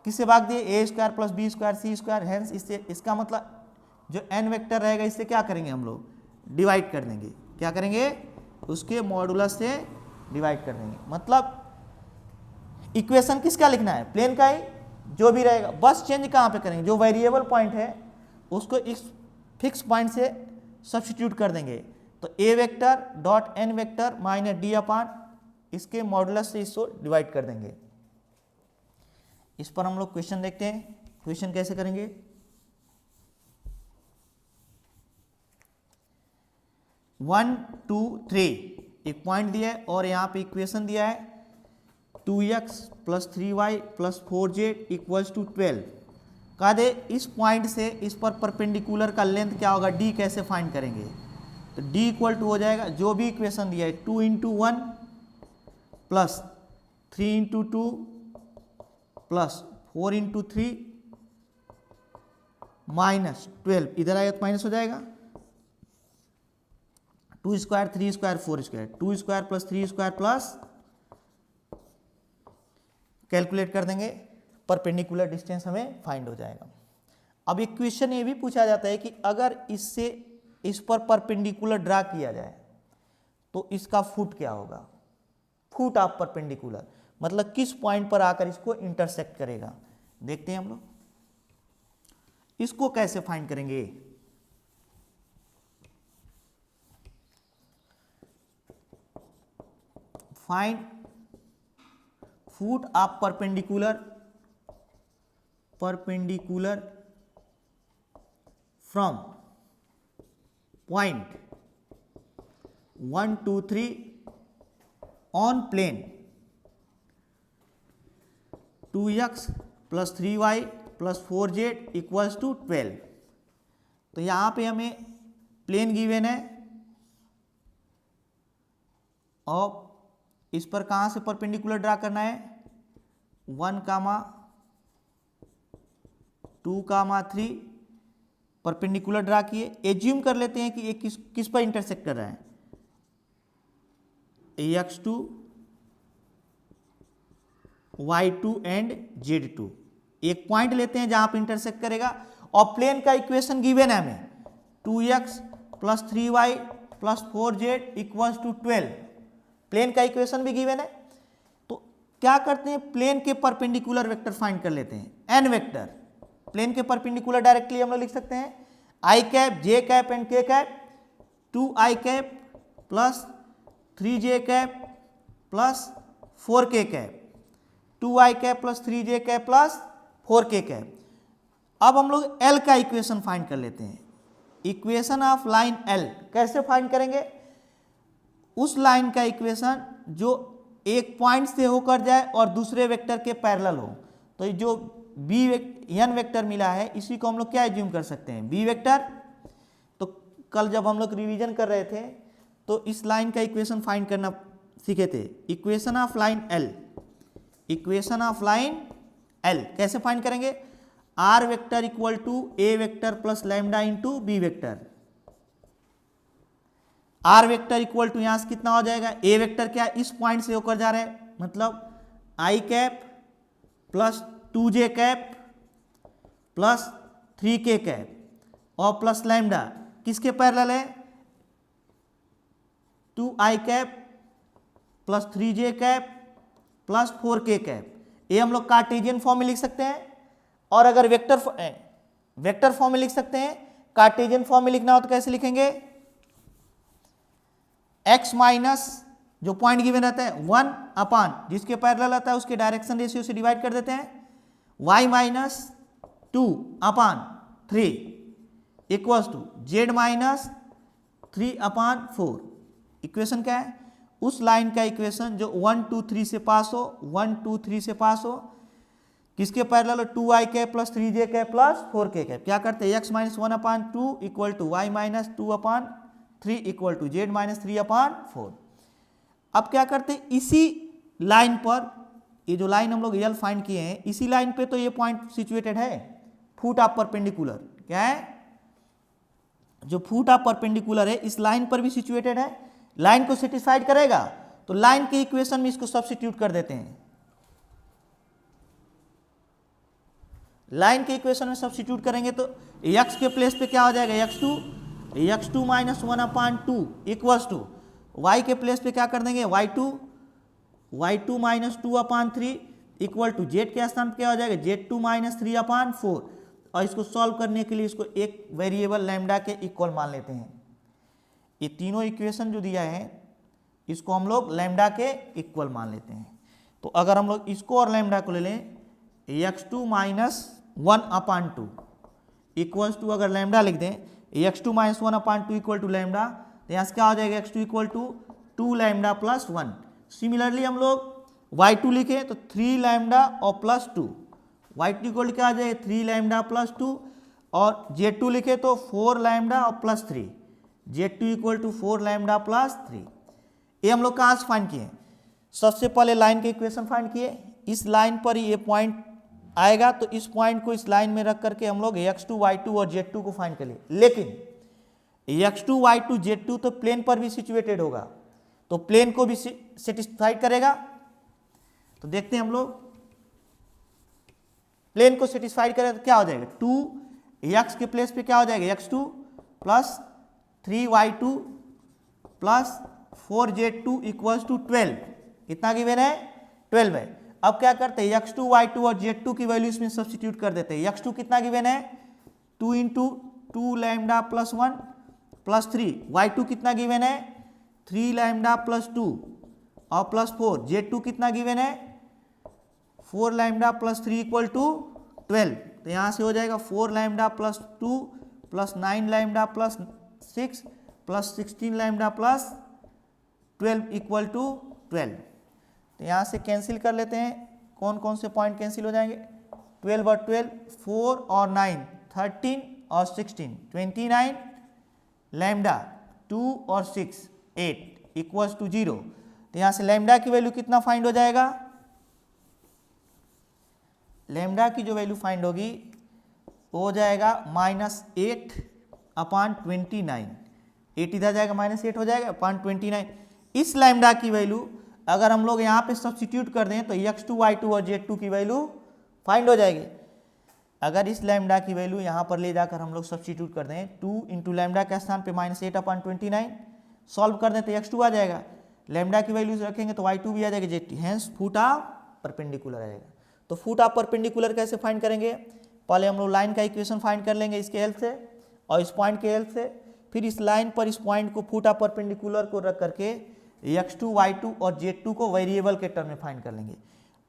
किससे भाग दिए, a square plus b square c square. Hence इससे इसका मतलब जो n वेक्टर रहेगा इससे क्या करेंगे, हम लोग डिवाइड कर देंगे। क्या करेंगे, उसके मॉडुलस से डिवाइड कर देंगे। मतलब इक्वेशन किसका लिखना है, प्लेन का ही, जो भी रहेगा बस चेंज कहाँ पे करेंगे, जो वेरिएबल पॉइंट है उसको इस फिक्स पॉइंट से सब्स्टिट्यूट कर देंगे। तो a vector dot n vector minus d अपान इसके मॉडुलस से इसको डिवाइड कर देंगे। इस पर हम लोग क्वेश्चन देखते हैं, क्वेश्चन कैसे करेंगे। 1 2 3 एक पॉइंट दिया है और यहाँ पे इक्वेशन दिया है 2x plus 3y plus 4z equals to 12। कहा दे इस पॉइंट से इस पर परपेंडिकुलर का लेंथ क्या होगा, d कैसे फाइंड करेंगे। तो d इक्वल टू हो जाएगा, जो भी इक्वेशन दिया है 2 into 1 plus 3 into 2 plus 4 into 3 minus 12, इधर आएगा तो माइनस हो जाएगा, 2 square 3 square 4 square, 2 square plus 3 square plus calculate कर देंगे, परपेंडिकुलर डिस्टेंस हमें फाइंड हो जाएगा। अब एक क्वेश्चन ये भी पूछा जाता है कि अगर इससे इस पर परपेंडिकुलर ड्रा किया जाए तो इसका फुट क्या होगा, फुट ऑफ परपेंडिकुलर मतलब किस पॉइंट पर आकर इसको इंटरसेक्ट करेगा। देखते हैं हम लोग इसको कैसे फाइंड करेंगे। Find foot of perpendicular from point 1 2 3 on plane 2x plus 3y plus 4z equals to 12। तो यहाँ पे हमें प्लेन गिवन है और इस पर कहाँ से परपेंडिकुलर ड्रा करना है, 1 कामा 2 कामा 3 परपेंडिकुलर ड्रा किए। एज्यूम कर लेते हैं कि ये किस पर इंटरसेक्ट कर रहा है, x2 y2 एंड z2। एक पॉइंट लेते हैं जहां पर इंटरसेक्ट करेगा और प्लेन का इक्वेशन गिवन है हमें 2x plus 3y plus 4z equals to 12। Plane का इक्वेशन भी गिवन है। तो क्या करते हैं, प्लेन के परपेंडिकुलर वेक्टर फाइंड कर लेते हैं। n वेक्टर प्लेन के परपेंडिकुलर डायरेक्टली हम लोग लिख सकते हैं i cap j cap and k cap, 2i cap plus 3j cap plus 4k cap, 2i cap plus 3j cap plus 4k cap. अब हम लोग l का इक्वेशन फाइंड कर लेते हैं। इक्वेशन ऑफ लाइन l कैसे फाइंड करेंगे, उस लाइन का इक्वेशन जो एक पॉइंट से होकर जाए और दूसरे वेक्टर के पैरेलल हो। तो जो n वेक्टर मिला है इसी को हम लोग क्या एज्यूम कर सकते हैं, b वेक्टर। तो कल जब हम लोग रिवीजन कर रहे थे तो इस लाइन का इक्वेशन फाइंड करना सीखे थे। Equation of line l, equation of line l कैसे फाइंड करेंगे? R vector equal to a vector plus lambda into b vector. R vector equal to यहां से कितना हो जाएगा? ए वेक्टर क्या इस पॉइंट से होकर जा रहे हैं, मतलब i cap plus 2j cap plus 3k cap और प्लस लैम्डा किसके पैरेलल है? 2i cap plus 3j cap plus 4k cap. ये हम लोग कार्टेशियन फॉर्म में लिख सकते हैं, और अगर वेक्टर फॉर्म में लिख सकते हैं। कार्टेशियन फॉर्म में लिखना हो तो कैसे लिखेंगे? x माइनस जो पॉइंट गिवन रहता है 1 अपान जिसके पैरेलल आता है उसके डायरेक्शन रेशियो से डिवाइड कर देते हैं, y minus 2 upon 3 equals to z minus 3 upon 4। Equation क्या है? उस लाइन का इक्वेशन जो 1 2 3 से पास हो, 1 2 3 से पास हो, किसके पैरेलल हो? 2i cap plus 3j cap plus 4k cap. क्या करते हैं? x minus 1 upon 2 equal to y minus 2 upon 3 equal to z minus 3 upon 4। अब क्या करते हैं? इसी लाइन पर, ये जो लाइन हम लोग एल फाइंड किए हैं, इसी लाइन पे तो ये पॉइंट सिचुएटेड है, फुट ऑफ परपेंडिकुलर। क्या है? जो फुट ऑफ परपेंडिकुलर है इस लाइन पर भी सिचुएटेड है, लाइन को सेटिस्फाइड करेगा, तो लाइन के इक्वेशन में इसको सब्स्टिट्यूट कर देते हैं। लाइन के इक्वेशन में सब्स्टिट्यूट करेंगे तो x के प्लेस पे क्या हो जाएगा? x2 minus 1 upon 2 equals to y के प्लेस पे क्या कर देंगे? y2 minus 2 upon 3 equal to z के स्थान पे क्या हो जाएगा? z2 minus 3 upon 4। और इसको सॉल्व करने के लिए इसको एक वेरिएबल लैम्डा के इक्वल मान लेते हैं। ये तीनों इक्वेशन जो दिया है इसको हम लोग लैम्डा के इक्वल मान लेते हैं। तो अगर हम लोग इसको और लैम्डा को ले लें, x2 minus 1 upon 2 equals to, अगर लैम्डा लिख दें x2 minus 1 upon 2 equal to lambda, तो यहाँ से क्या हो जाएगा? x2 equal to 2 lambda plus 1। Similarly हम लोग y2 लिखे तो 3 लैम्डा और प्लस 2, y2 इक्वल क्या आ जाएगा? 3 लैम्डा प्लस 2, और z2 लिखे तो 4 लैम्डा और plus 3, z2 equal to 4 lambda plus 3। ये हम लोग कहाँ से फाइंड किए? सबसे पहले लाइन के इक्वेशन फाइंड किए, इस लाइन पर ये पॉइंट आएगा, तो इस पॉइंट को इस लाइन में रख करके हम लोग x2 y2 और z2 को फाइंड कर लिए। लेकिन x2 y2 z2 तो प्लेन पर भी सिचुएटेड होगा, तो प्लेन को भी सेटिस्फाइड करेगा। तो देखते हैं हम लोग, प्लेन को सेटिस्फाइड करेगा तो क्या हो जाएगा? 2x के प्लेस पे क्या हो जाएगा? x2 plus 3y2 plus 4z2 equals to 12। कितना गिवन है? 12 है। अब क्या करते हैं? x2 y2 और z2 की वैल्यू इसमें सब्स्टिट्यूट कर देते हैं। x2 कितना गिवन है? 2 into 2 lambda plus 1 plus 3। y2 कितना गिवन है? 3 लैम्डा प्लस 2 और प्लस 4। z2 कितना गिवन है? 4 लैम्डा प्लस 3 इक्वल टू 12। तो यहाँ से हो जाएगा 4 lambda plus 2 plus 9 lambda plus 6 plus 16 lambda plus 12 equal to 12। तो यहाँ से कैंसिल कर लेते हैं, कौन कौन से पॉइंट कैंसिल हो जाएंगे? 12 और 12, 4 और 9, 13 और 16, 29 लैम्डा 2 और 6, 8 इक्वल्स टू 0। तो यहाँ से लैम्डा की वैल्यू कितना फाइंड हो जाएगा? लैम्डा की जो वैल्यू फाइंड होगी वो हो जाएगा -8 अपान 29। 8 इधर जाएगा, -8 हो जाएगा अपान 29। इस लैम्डा की वैल्यू अगर हम लोग यहाँ पे सब्स्टिट्यूट कर दें तो x2 y2 और z2 की वैल्यू फाइंड हो जाएगी। अगर इस लैम्डा की वैल्यू यहाँ पर ले जाकर हम लोग सब्स्टिट्यूट कर दें, 2 इंटू लैम्डा के स्थान पे -8 अपान 29 सॉल्व कर दें तो x2 आ जाएगा, लैम्डा की वैल्यू रखेंगे तो y2 भी आ जाएगा, z2 hence foot of perpendicular आएगा। तो फुट ऑफ परपेंडिकुलर कैसे फाइंड करेंगे? पहले हम लोग लाइन का इक्वेशन फाइंड कर लेंगे इसके हेल्प से और इस पॉइंट के हेल्प से, फिर इस लाइन पर इस पॉइंट को फुट ऑफ परपेंडिकुलर को रख करके x2 y2 और z2 को वेरिएबल के टर्म में फाइंड कर लेंगे।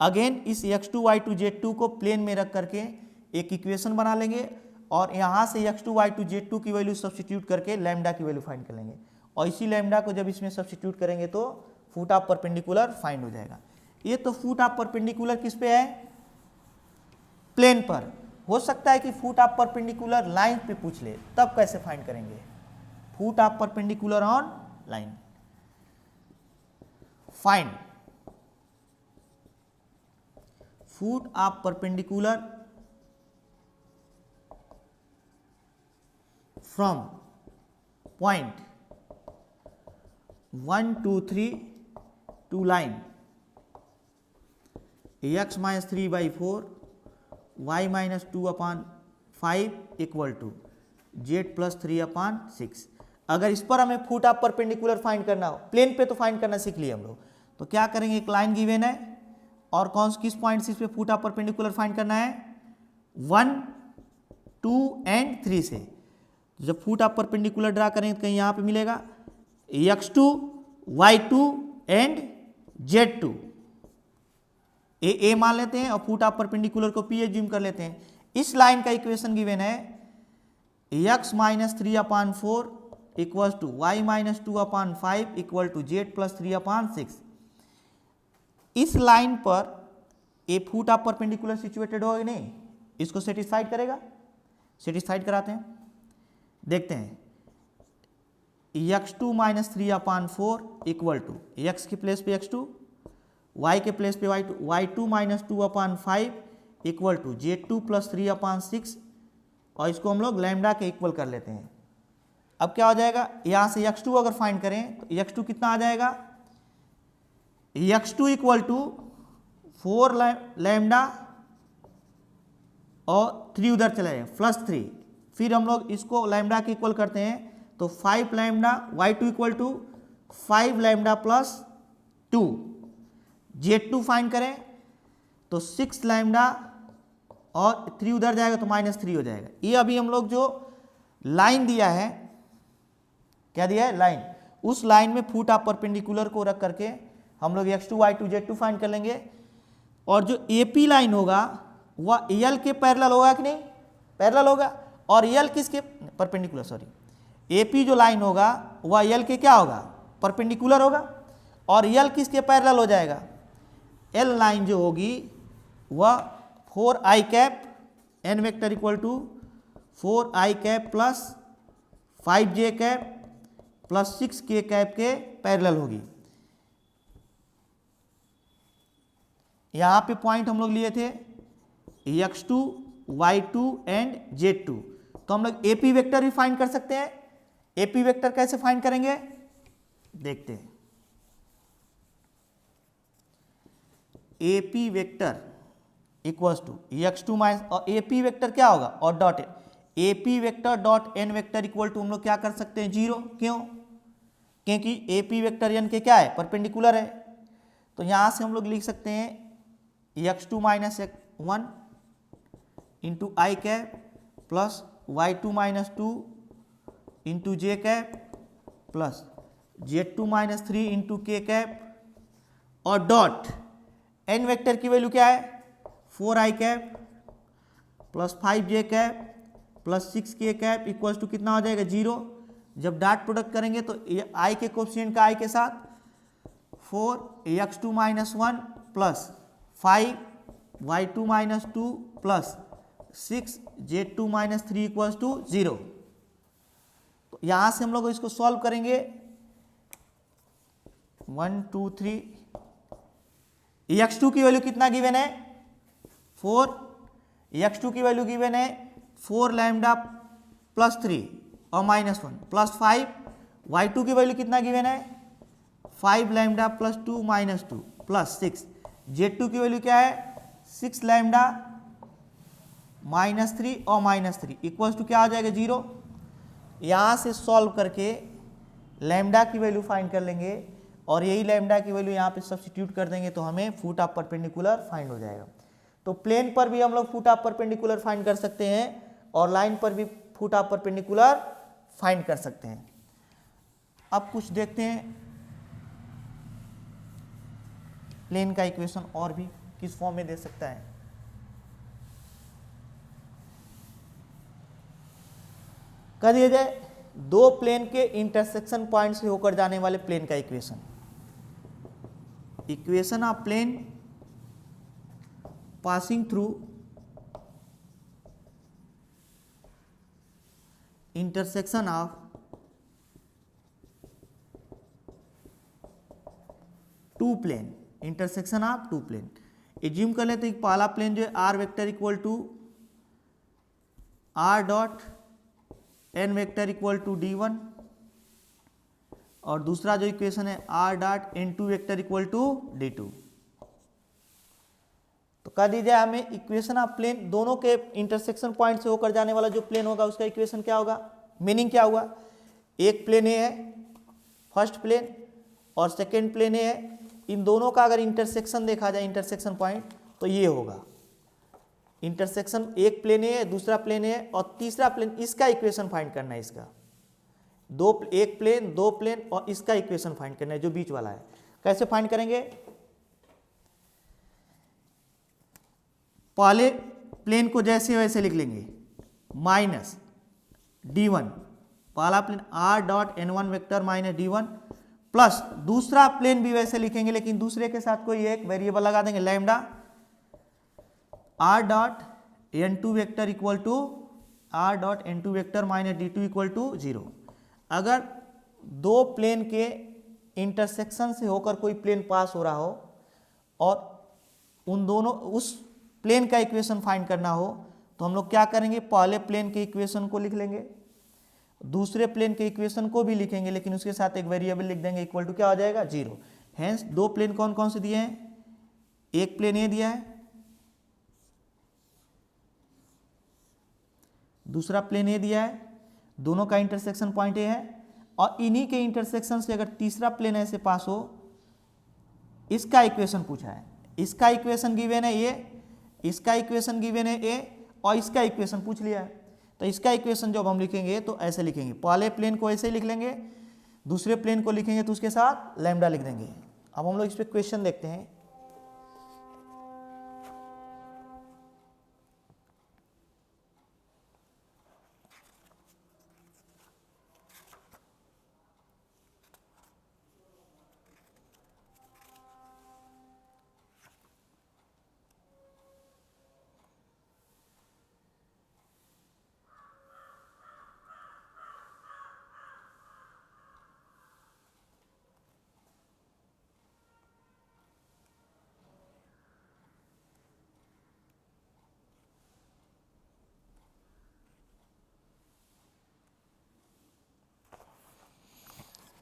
अगेन इस x2 y2 z2 को प्लेन में रख करके एक इक्वेशन बना लेंगे और यहाँ से x2 y2 z2 की वैल्यू सब्स्टिट्यूट करके लैम्डा की वैल्यू फाइंड कर लेंगे और इसी लैम्डा को जब इसमें सब्स्टिट्यूट करेंगे तो फुट ऑफ परपेंडिकुलर फाइंड हो जाएगा। ये तो फुट ऑफ परपेंडिकुलर किस पे है? प्लेन पर। हो सकता है कि फुट ऑफ परपेंडिकुलर लाइन पे पूछ ले, तब कैसे फाइंड करेंगे? Foot of perpendicular on line. Find foot of perpendicular from point 1 2 3 to line x minus 3 by 4 y minus 2 upon 5 equal to z plus 3 upon 6। अगर इस पर हमें फुट ऑफ परपेंडिकुलर फाइंड करना हो, प्लेन पे तो फाइंड करना सीख लिए हम लोग, तो क्या करेंगे, एक लाइन गिवन है और किस पॉइंट से इस पे फुट ऑफ परपेंडिकुलर फाइंड करना है, 1 2 एंड 3 से। जब फुट ऑफ परपेंडिकुलर ड्रा करेंगे तो कहीं यहाँ पे मिलेगा x2 y2 एंड z2, ए मान लेते हैं और फुट ऑफ परपेंडिकुलर को p एज्यूम कर लेते हैं। इस लाइन का इक्वेशन गिवन है x minus 3 upon 4 equal to y minus 2 upon 5 equal to z plus 3 upon 6। इस लाइन पर a foot of perpendicular situated होगा नहीं, इसको सेटिस्फाइड करेगा, सेटिस्फाइड कराते हैं, देखते हैं। x2 minus 3 upon 4 equal to x के प्लेस पे x2, y के प्लेस पे y2, y2 minus 2 upon 5 equal to z2 plus 3 upon 6, और इसको हम लोग लैम्डा के इक्वल कर लेते हैं। अब क्या हो जाएगा, यहाँ से x2 अगर फाइंड करें तो x2 कितना आ जाएगा, x2 इक्वल टू 4 लैम्डा और 3 उधर चला जाएगा प्लस 3, फिर हम लोग इसको लैम्डा के इक्वल करते हैं तो 5 lambda, y2 equal to 5 lambda plus 2, z2 find करें तो 6 लैम्डा और 3 उधर जाएगा तो -3 हो जाएगा। ये अभी हम लोग जो लाइन दिया है, क्या दिया है, लाइन, उस लाइन में फुट ऑफ परपेंडिकुलर को रख करके हम लोग x2 y2 z2 फाइंड कर लेंगे। और जो AP लाइन होगा वह EL के पैरेलल होगा कि नहीं, पैरेलल होगा, और EL किसके परपेंडिकुलर, सॉरी, AP जो लाइन होगा वह EL के क्या होगा, परपेंडिकुलर होगा, और EL किसके पैरेलल हो जाएगा, L लाइन जो होगी वह 4i cap n vector equal to 4i cap plus 5j cap plus 6k cap के पैरेलल होगी। यहाँ पे पॉइंट हम लोग लिए थे x2 y2 एंड z2, तो हम लोग AP वेक्टर भी फाइंड कर सकते हैं। AP वेक्टर कैसे फाइंड करेंगे, देखते हैं। AP vector equals to x2 minus, और AP वेक्टर क्या होगा, और dot AP vector dot n vector equal to हम लोग क्या कर सकते हैं, 0, क्यों, क्योंकि AP वेक्टर n के क्या है, परपेंडिकुलर है। तो यहाँ से हम लोग लिख सकते हैं x2 minus 1 into i cap plus y2 minus 2 into j cap plus z2 minus 3 into k cap, और डॉट n वेक्टर की वैल्यू क्या है, 4i cap plus 5j cap plus 6k cap equals to कितना हो जाएगा, 0। जब dot product करेंगे तो i के कोफिशिएंट का i के साथ 4 x2 minus 1 plus 5 y2 minus 2 plus 6 z2 minus 3 equals to 0। तो यहाँ से हम लोग इसको सॉल्व करेंगे, 1 2 3, x2 की वैल्यू कितना गिवन है, 4, x2 की वैल्यू गिवन है 4 लैम्डा प्लस 3 और -1 प्लस 5, y2 की वैल्यू कितना गिवन है, 5 लैम्डा प्लस 2 -2 प्लस 6, z2 की वैल्यू क्या है, 6 लैम्डा -3 और -3 इक्वल्स टू क्या हो जाएगा, 0। यहाँ से सॉल्व करके लैम्डा की वैल्यू फाइंड कर लेंगे और यही लैम्डा की वैल्यू यहाँ पे सब्स्टिट्यूट कर देंगे तो हमें फुट ऑफ परपेंडिकुलर फाइंड हो जाएगा। तो प्लेन पर भी हम लोग फुट ऑफ परपेंडिकुलर फाइंड कर सकते हैं और लाइन पर भी फुट ऑफ परपेंडिकुलर फाइंड कर सकते हैं। अब कुछ देखते हैं प्लेन का इक्वेशन और भी किस फॉर्म में दे सकता है। कह दिया जाए दो प्लेन के इंटरसेक्शन पॉइंट से होकर जाने वाले प्लेन का equation, equation of plane passing through intersection of two plane, intersection of two plane. Assume कर लेते हैं पहला प्लेन जो है r vector equal to r dot n vector equal to d1 और दूसरा जो इक्वेशन है r dot n2 vector equal to d2। तो कह दीजिए हमें इक्वेशन ऑफ प्लेन दोनों के इंटरसेक्शन पॉइंट से होकर जाने वाला जो प्लेन होगा उसका इक्वेशन क्या होगा, मीनिंग क्या हुआ, एक प्लेन ए है फर्स्ट प्लेन और सेकेंड प्लेन ए है, इन दोनों का अगर इंटरसेक्शन देखा जाए इंटरसेक्शन पॉइंट तो ये होगा इंटरसेक्शन, एक प्लेन ए है दूसरा प्लेन ए है और तीसरा प्लेन, इसका इक्वेशन फाइंड करना है, इसका एक प्लेन दो प्लेन और इसका इक्वेशन फाइंड करना है जो बीच वाला है। कैसे फाइंड करेंगे, पहले प्लेन को जैसे वैसे लिख लेंगे माइनस d1, पहला plane r dot n1 vector minus d1 plus दूसरा प्लेन भी वैसे लिखेंगे लेकिन दूसरे के साथ कोई एक वेरिएबल लगा देंगे lambda r dot n2 vector equal to r dot n2 vector minus d2 equal to 0। अगर दो प्लेन के इंटरसेक्शन से होकर कोई प्लेन पास हो रहा हो और उन दोनों उस प्लेन का इक्वेशन फाइंड करना हो तो हम लोग क्या करेंगे, पहले प्लेन के इक्वेशन को लिख लेंगे, दूसरे प्लेन के इक्वेशन को भी लिखेंगे लेकिन उसके साथ एक वेरिएबल लिख देंगे इक्वल टू क्या हो जाएगा 0। हेंस दो प्लेन कौन कौन से दिए हैं, एक प्लेन ए दिया है दूसरा प्लेन ए दिया है, दोनों का इंटरसेक्शन पॉइंट ए है और इन्हीं के इंटरसेक्शन से अगर तीसरा प्लेन ऐसे पास हो इसका इक्वेशन पूछा है, इसका इक्वेशन गिवन है ये, इसका इक्वेशन गिवन है ए और इसका इक्वेशन पूछ लिया है। तो इसका इक्वेशन जब हम लिखेंगे तो ऐसे लिखेंगे, पहले प्लेन को ऐसे ही लिख लेंगे, दूसरे प्लेन को लिखेंगे तो उसके साथ लैम्डा लिख देंगे। अब हम लोग इस पे क्वेश्चन देखते हैं।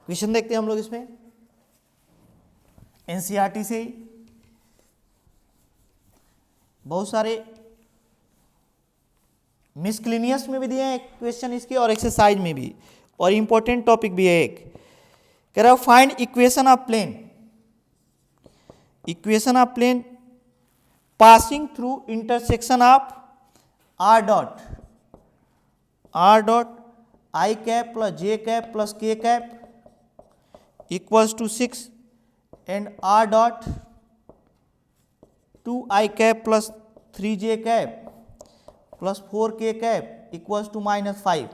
क्वेश्चन देखते हैं हम लोग इसमें एनसीईआरटी से ही बहुत सारे मिसक्लिनियस में भी दिए हैं क्वेश्चन इसके और एक्सरसाइज में भी, और इंपॉर्टेंट टॉपिक भी है एक, कह रहा है find equation of plane, equation of plane passing through intersection of r dot i cap plus j cap plus k cap equals to 6 and r dot 2i cap plus 3j cap plus 4k cap equals to -5।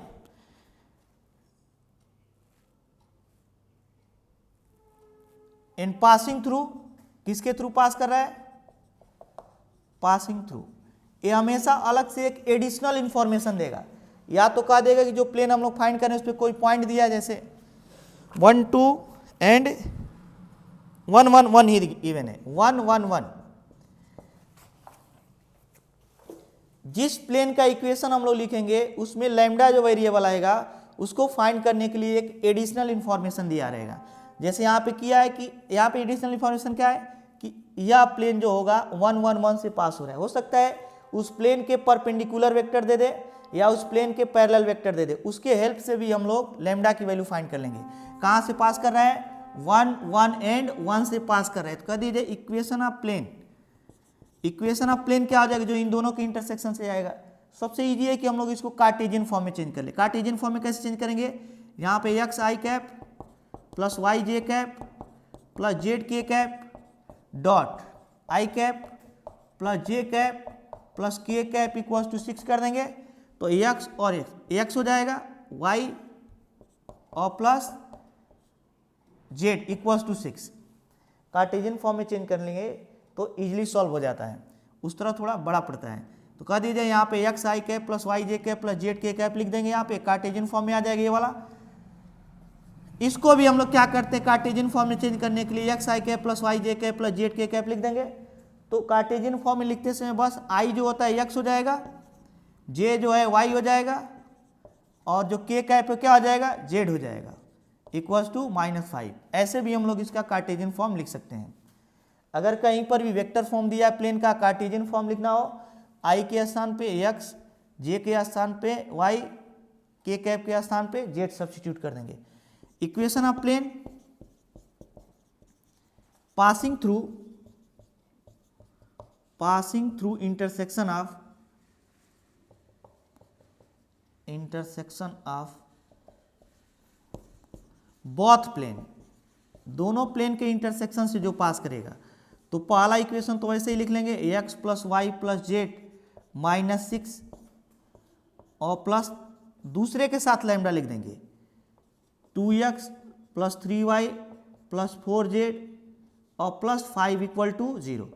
And passing through, किसके थ्रू pass कर रहा है, passing through. ये हमेशा अलग से एक एडिशनल इंफॉर्मेशन देगा, या तो कह देगा कि जो प्लेन हम लोग फाइंड करें उस पर कोई पॉइंट दिया है जैसे 1 2 एंड 1 1 1 ही गिवन है 1 1 1। जिस प्लेन का इक्वेशन हम लोग लिखेंगे उसमें लैम्डा जो वेरिएबल आएगा उसको फाइंड करने के लिए एक एडिशनल इंफॉर्मेशन दिया रहेगा। जैसे यहाँ पे किया है कि यहाँ पे एडिशनल इंफॉर्मेशन क्या है कि यह प्लेन जो होगा 1 1 1 से पास हो रहा है, हो सकता है उस प्लेन के परपेंडिकुलर वेक्टर दे दे या उस प्लेन के पैरेलल वेक्टर दे दे, उसके हेल्प से भी हम लोग लैम्डा की वैल्यू फाइंड कर लेंगे। कहाँ से पास कर रहा है, 1 1 एंड 1 से पास कर रहा है, तो कह दीजिए equation of plane, equation of plane क्या हो जाएगा, जो इन दोनों के इंटरसेक्शन से आएगा। सबसे इजी है कि हम लोग इसको कार्टेशियन फॉर्म में चेंज कर ले। कार्टेशियन फॉर्म में कैसे चेंज करेंगे, यहाँ पे x i cap plus y j cap plus z k cap dot i cap plus j cap plus k cap equals to 6 कर देंगे तो एक्स और एक्स हो जाएगा, वाई और plus z equals to 6। Cartesian form में change कर लेंगे तो इजीली सॉल्व हो जाता है, उस तरह थोड़ा बड़ा पड़ता है। तो कह दीजिए यहाँ पे x i cap plus y j cap plus z k cap लिख देंगे, यहाँ पे कार्टेशियन फॉर्म में आ जाएगा ये वाला। इसको भी हम लोग क्या करते हैं, कार्टेशियन फॉर्म में चेंज करने के लिए x i cap plus y j cap plus z k cap लिख देंगे। तो कार्टेशियन फॉर्म में लिखते समय बस आई जो होता है एक्स हो जाएगा, जे जो है वाई हो जाएगा, और जो के कैप क्या हो जाएगा, जेड हो जाएगा, इक्वल्स टू -5। ऐसे भी हम लोग इसका कार्टेशियन फॉर्म लिख सकते हैं। अगर कहीं पर भी वेक्टर फॉर्म दिया है प्लेन का, कार्टेशियन फॉर्म लिखना हो, आई के स्थान पे एक्स, जे के स्थान पे वाई, के कैप के स्थान पे जेड सब्स्टिट्यूट कर देंगे। Equation of plane passing through intersection of both plane, दोनों प्लेन के इंटरसेक्शन से जो पास करेगा। तो पहला इक्वेशन तो वैसे ही लिख लेंगे, x plus y plus z -6 और प्लस दूसरे के साथ लैम्डा लिख देंगे 2x plus 3y plus 4z और प्लस 5 इक्वल टू 0।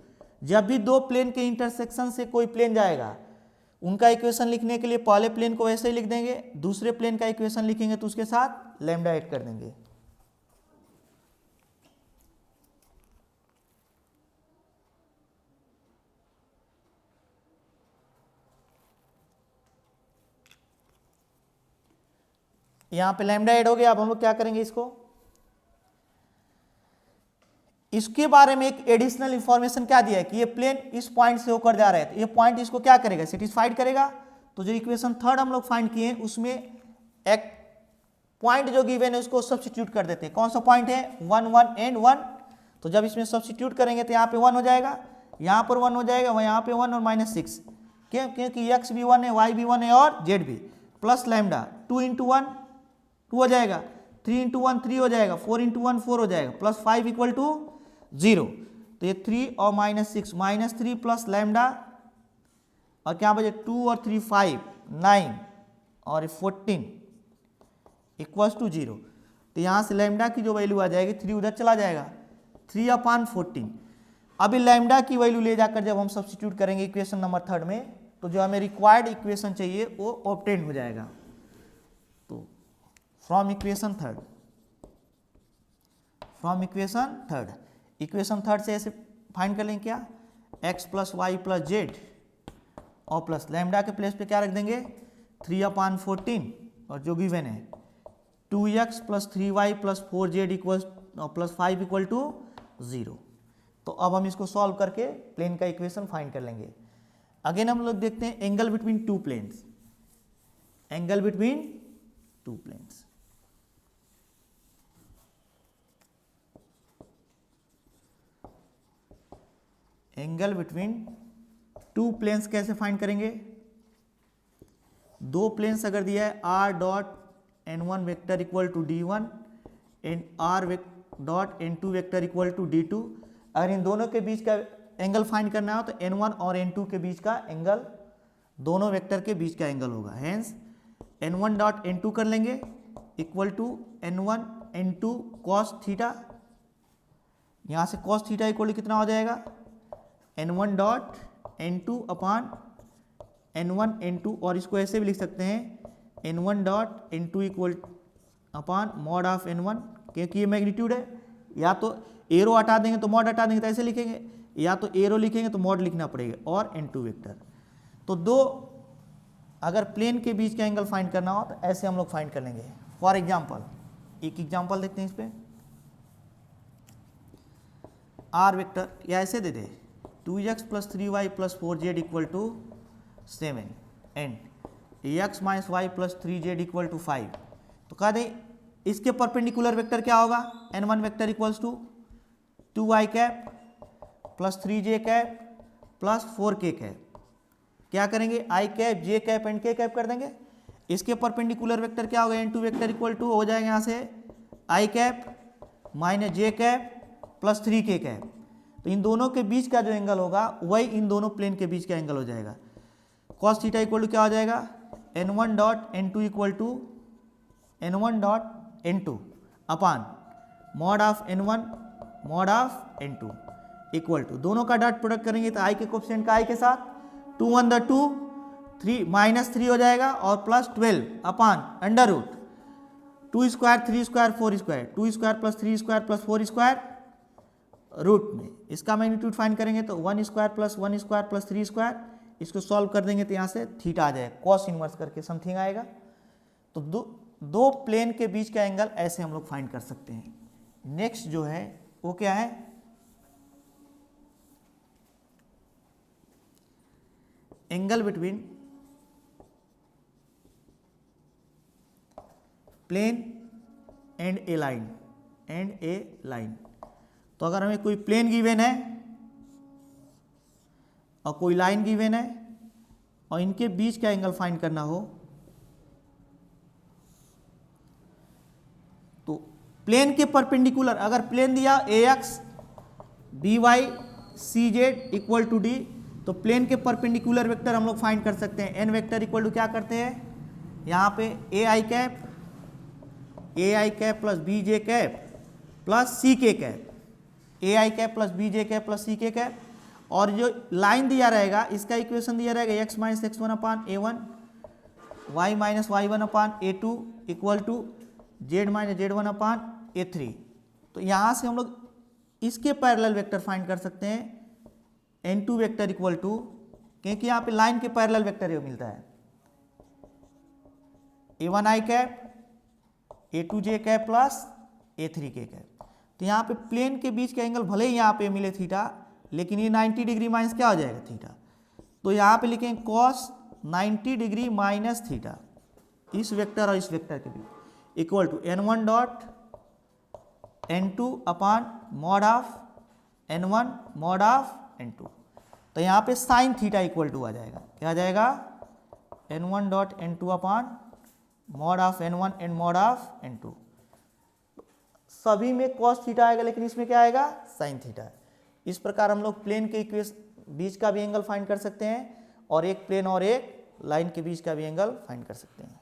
जब भी दो प्लेन के इंटरसेक्शन से कोई प्लेन जाएगा, उनका इक्वेशन लिखने के लिए पहले प्लेन को वैसे ही लिख देंगे, दूसरे प्लेन का इक्वेशन लिखेंगे तो उसके साथ लैम्डा ऐड कर देंगे। यहां पे लैम्डा ऐड हो गया। अब हम लोग क्या करेंगे, इसके बारे में एक एडिशनल इंफॉर्मेशन क्या दिया है कि ये प्लेन इस पॉइंट से होकर जा रहा है, तो ये पॉइंट इसको क्या करेगा, सेटिस्फाइड करेगा। तो जो इक्वेशन थर्ड हम लोग फाइंड किए उसमें एक पॉइंट जो गिवन है उसको सब्स्टिट्यूट कर देते हैं। कौन सा पॉइंट है, 1 1 एंड 1। तो जब इसमें सब्स्टिट्यूट करेंगे तो यहाँ पे 1 हो जाएगा, यहाँ पर 1 हो जाएगा, वह यहाँ पे 1 और -6। क्यों, क्योंकि एक्स भी 1 है, वाई भी 1 है और जेड भी, प्लस लैम्डा 2 × 1 2 हो जाएगा, 3 × 1 3 हो जाएगा, 4 × 1 4 हो जाएगा, प्लस 5 इक्वल टू 0। तो ये 3 और -6, -3 प्लस लैम्डा और क्या बचे 2 और 3 5 9 और 14 इक्वल्स टू 0। तो यहाँ से लैम्डा की जो वैल्यू आ जाएगी 3 उधर चला जाएगा, 3/14। अभी लैम्डा की वैल्यू ले जाकर जब हम सब्स्टिट्यूट करेंगे इक्वेशन नंबर थर्ड में, तो जो हमें रिक्वायर्ड इक्वेशन चाहिए वो ऑब्टेन हो जाएगा। तो from equation third equation third से ऐसे फाइंड कर लेंगे क्या, x plus y plus z और प्लस लैम्डा के प्लेस पे क्या रख देंगे 3/14 और जो गिवन है 2x plus 3y plus 4z equal plus 5 equal to 0। तो अब हम इसको सॉल्व करके प्लेन का इक्वेशन फाइंड कर लेंगे। अगेन हम लोग देखते हैं angle between two planes, angle between two planes. Angle between two planes कैसे फाइंड करेंगे, दो प्लेन्स अगर दिया है r dot n1 vector equal to d1 and r dot n2 vector equal to d2, अगर इन दोनों के बीच का एंगल फाइंड करना हो तो n1 और n2 के बीच का एंगल, दोनों वेक्टर के बीच का एंगल होगा। हेंस n1 डॉट n2 कर लेंगे equal to n1 n2 cos theta, यहाँ से cos थीटा इक्वल टू कितना हो जाएगा n1 डॉट n2 अपान n1 n2, और इसको ऐसे भी लिख सकते हैं n1 dot n2 equal upon mod of n1, क्योंकि ये मैग्नीट्यूड है। या तो एरो हटा देंगे तो मॉड हटा देंगे तो ऐसे लिखेंगे, या तो एरो लिखेंगे तो मॉड लिखना पड़ेगा, और n2 वेक्टर। तो दो अगर प्लेन के बीच का एंगल फाइंड करना हो तो ऐसे हम लोग फाइंड कर लेंगे। फॉर एग्जाम्पल एक एग्जाम्पल देखते हैं इस पर, आर वेक्टर या ऐसे दे दे 2x plus 3y plus 4z equal to 7 and x minus y plus 3z equal to 5। तो कह दें इसके परपेंडिकुलर वेक्टर क्या होगा, n1 vector equals to 2y cap plus 3j cap plus 4k cap. क्या करेंगे i cap j cap and k cap कर देंगे। इसके परपेंडिकुलर वेक्टर क्या होगा, n2 वेक्टर इक्वल टू हो जाएगा यहाँ से i cap minus j cap plus 3k cap. तो इन दोनों के बीच का जो एंगल होगा वही इन दोनों प्लेन के बीच का एंगल हो जाएगा। cos थीटा इक्वल टू क्या हो जाएगा n1 dot n2 equal to n1 dot n2 upon mod of n1 mod of n2 equal to, दोनों का डॉट प्रोडक्ट करेंगे तो i के कोफिशिएंट का i के साथ 2 1 the 2 3 -3 हो जाएगा और plus 12 upon under root 2 square 3 square 4 square, 2 square plus 3 square plus 4 square root में। इसका मैग्नीट्यूड फाइंड करेंगे तो 1 square plus 1 square plus 3 square, इसको सॉल्व कर देंगे तो यहाँ से थीटा आ जाएगा, कॉस इनवर्स करके समथिंग आएगा। तो दो प्लेन के बीच का एंगल ऐसे हम लोग फाइंड कर सकते हैं। नेक्स्ट जो है वो क्या है, angle between plane and a line. तो अगर हमें कोई प्लेन गिवन है और कोई लाइन गिवन है और इनके बीच का एंगल फाइंड करना हो, तो प्लेन के परपेंडिकुलर अगर प्लेन दिया AX BY CZ equal to D, तो प्लेन के परपेंडिकुलर वेक्टर हम लोग फाइंड कर सकते हैं। एन वेक्टर इक्वल टू क्या करते हैं, यहाँ पे AI cap plus BJ cap plus CK cap, AI cap plus BJ cap plus CK cap, और जो लाइन दिया रहेगा इसका इक्वेशन दिया रहेगा x minus x1 upon A1 y minus y1 upon A2 equal to z minus z1 upon A3। तो यहाँ से हम लोग इसके पैरेलल वेक्टर फाइंड कर सकते हैं, N2 वेक्टर इक्वल टू, क्योंकि यहाँ पे लाइन के पैरेलल वेक्टर ये मिलता है, A1i cap A2j cap plus A3k cap. तो यहाँ पे प्लेन के बीच के एंगल भले ही यहाँ पे मिले थीटा, लेकिन ये 90 डिग्री माइनस क्या हो जाएगा, थीटा। तो यहाँ पे लिखेंगे कॉस 90 डिग्री माइनस थीटा, इस वेक्टर और इस वेक्टर के बीच equal to N1 dot N2 upon mod of N1 mod of N2। तो यहाँ पे साइन थीटा इक्वल टू आ जाएगा, क्या आ जाएगा, N1 dot N2 upon mod of N1 and mod of N2। सभी में कॉस थीटा आएगा, लेकिन इसमें क्या आएगा, साइन थीटा। इस प्रकार हम लोग प्लेन के इक्वेशन बीच का भी एंगल फाइंड कर सकते हैं और एक प्लेन और एक लाइन के बीच का भी एंगल फाइंड कर सकते हैं।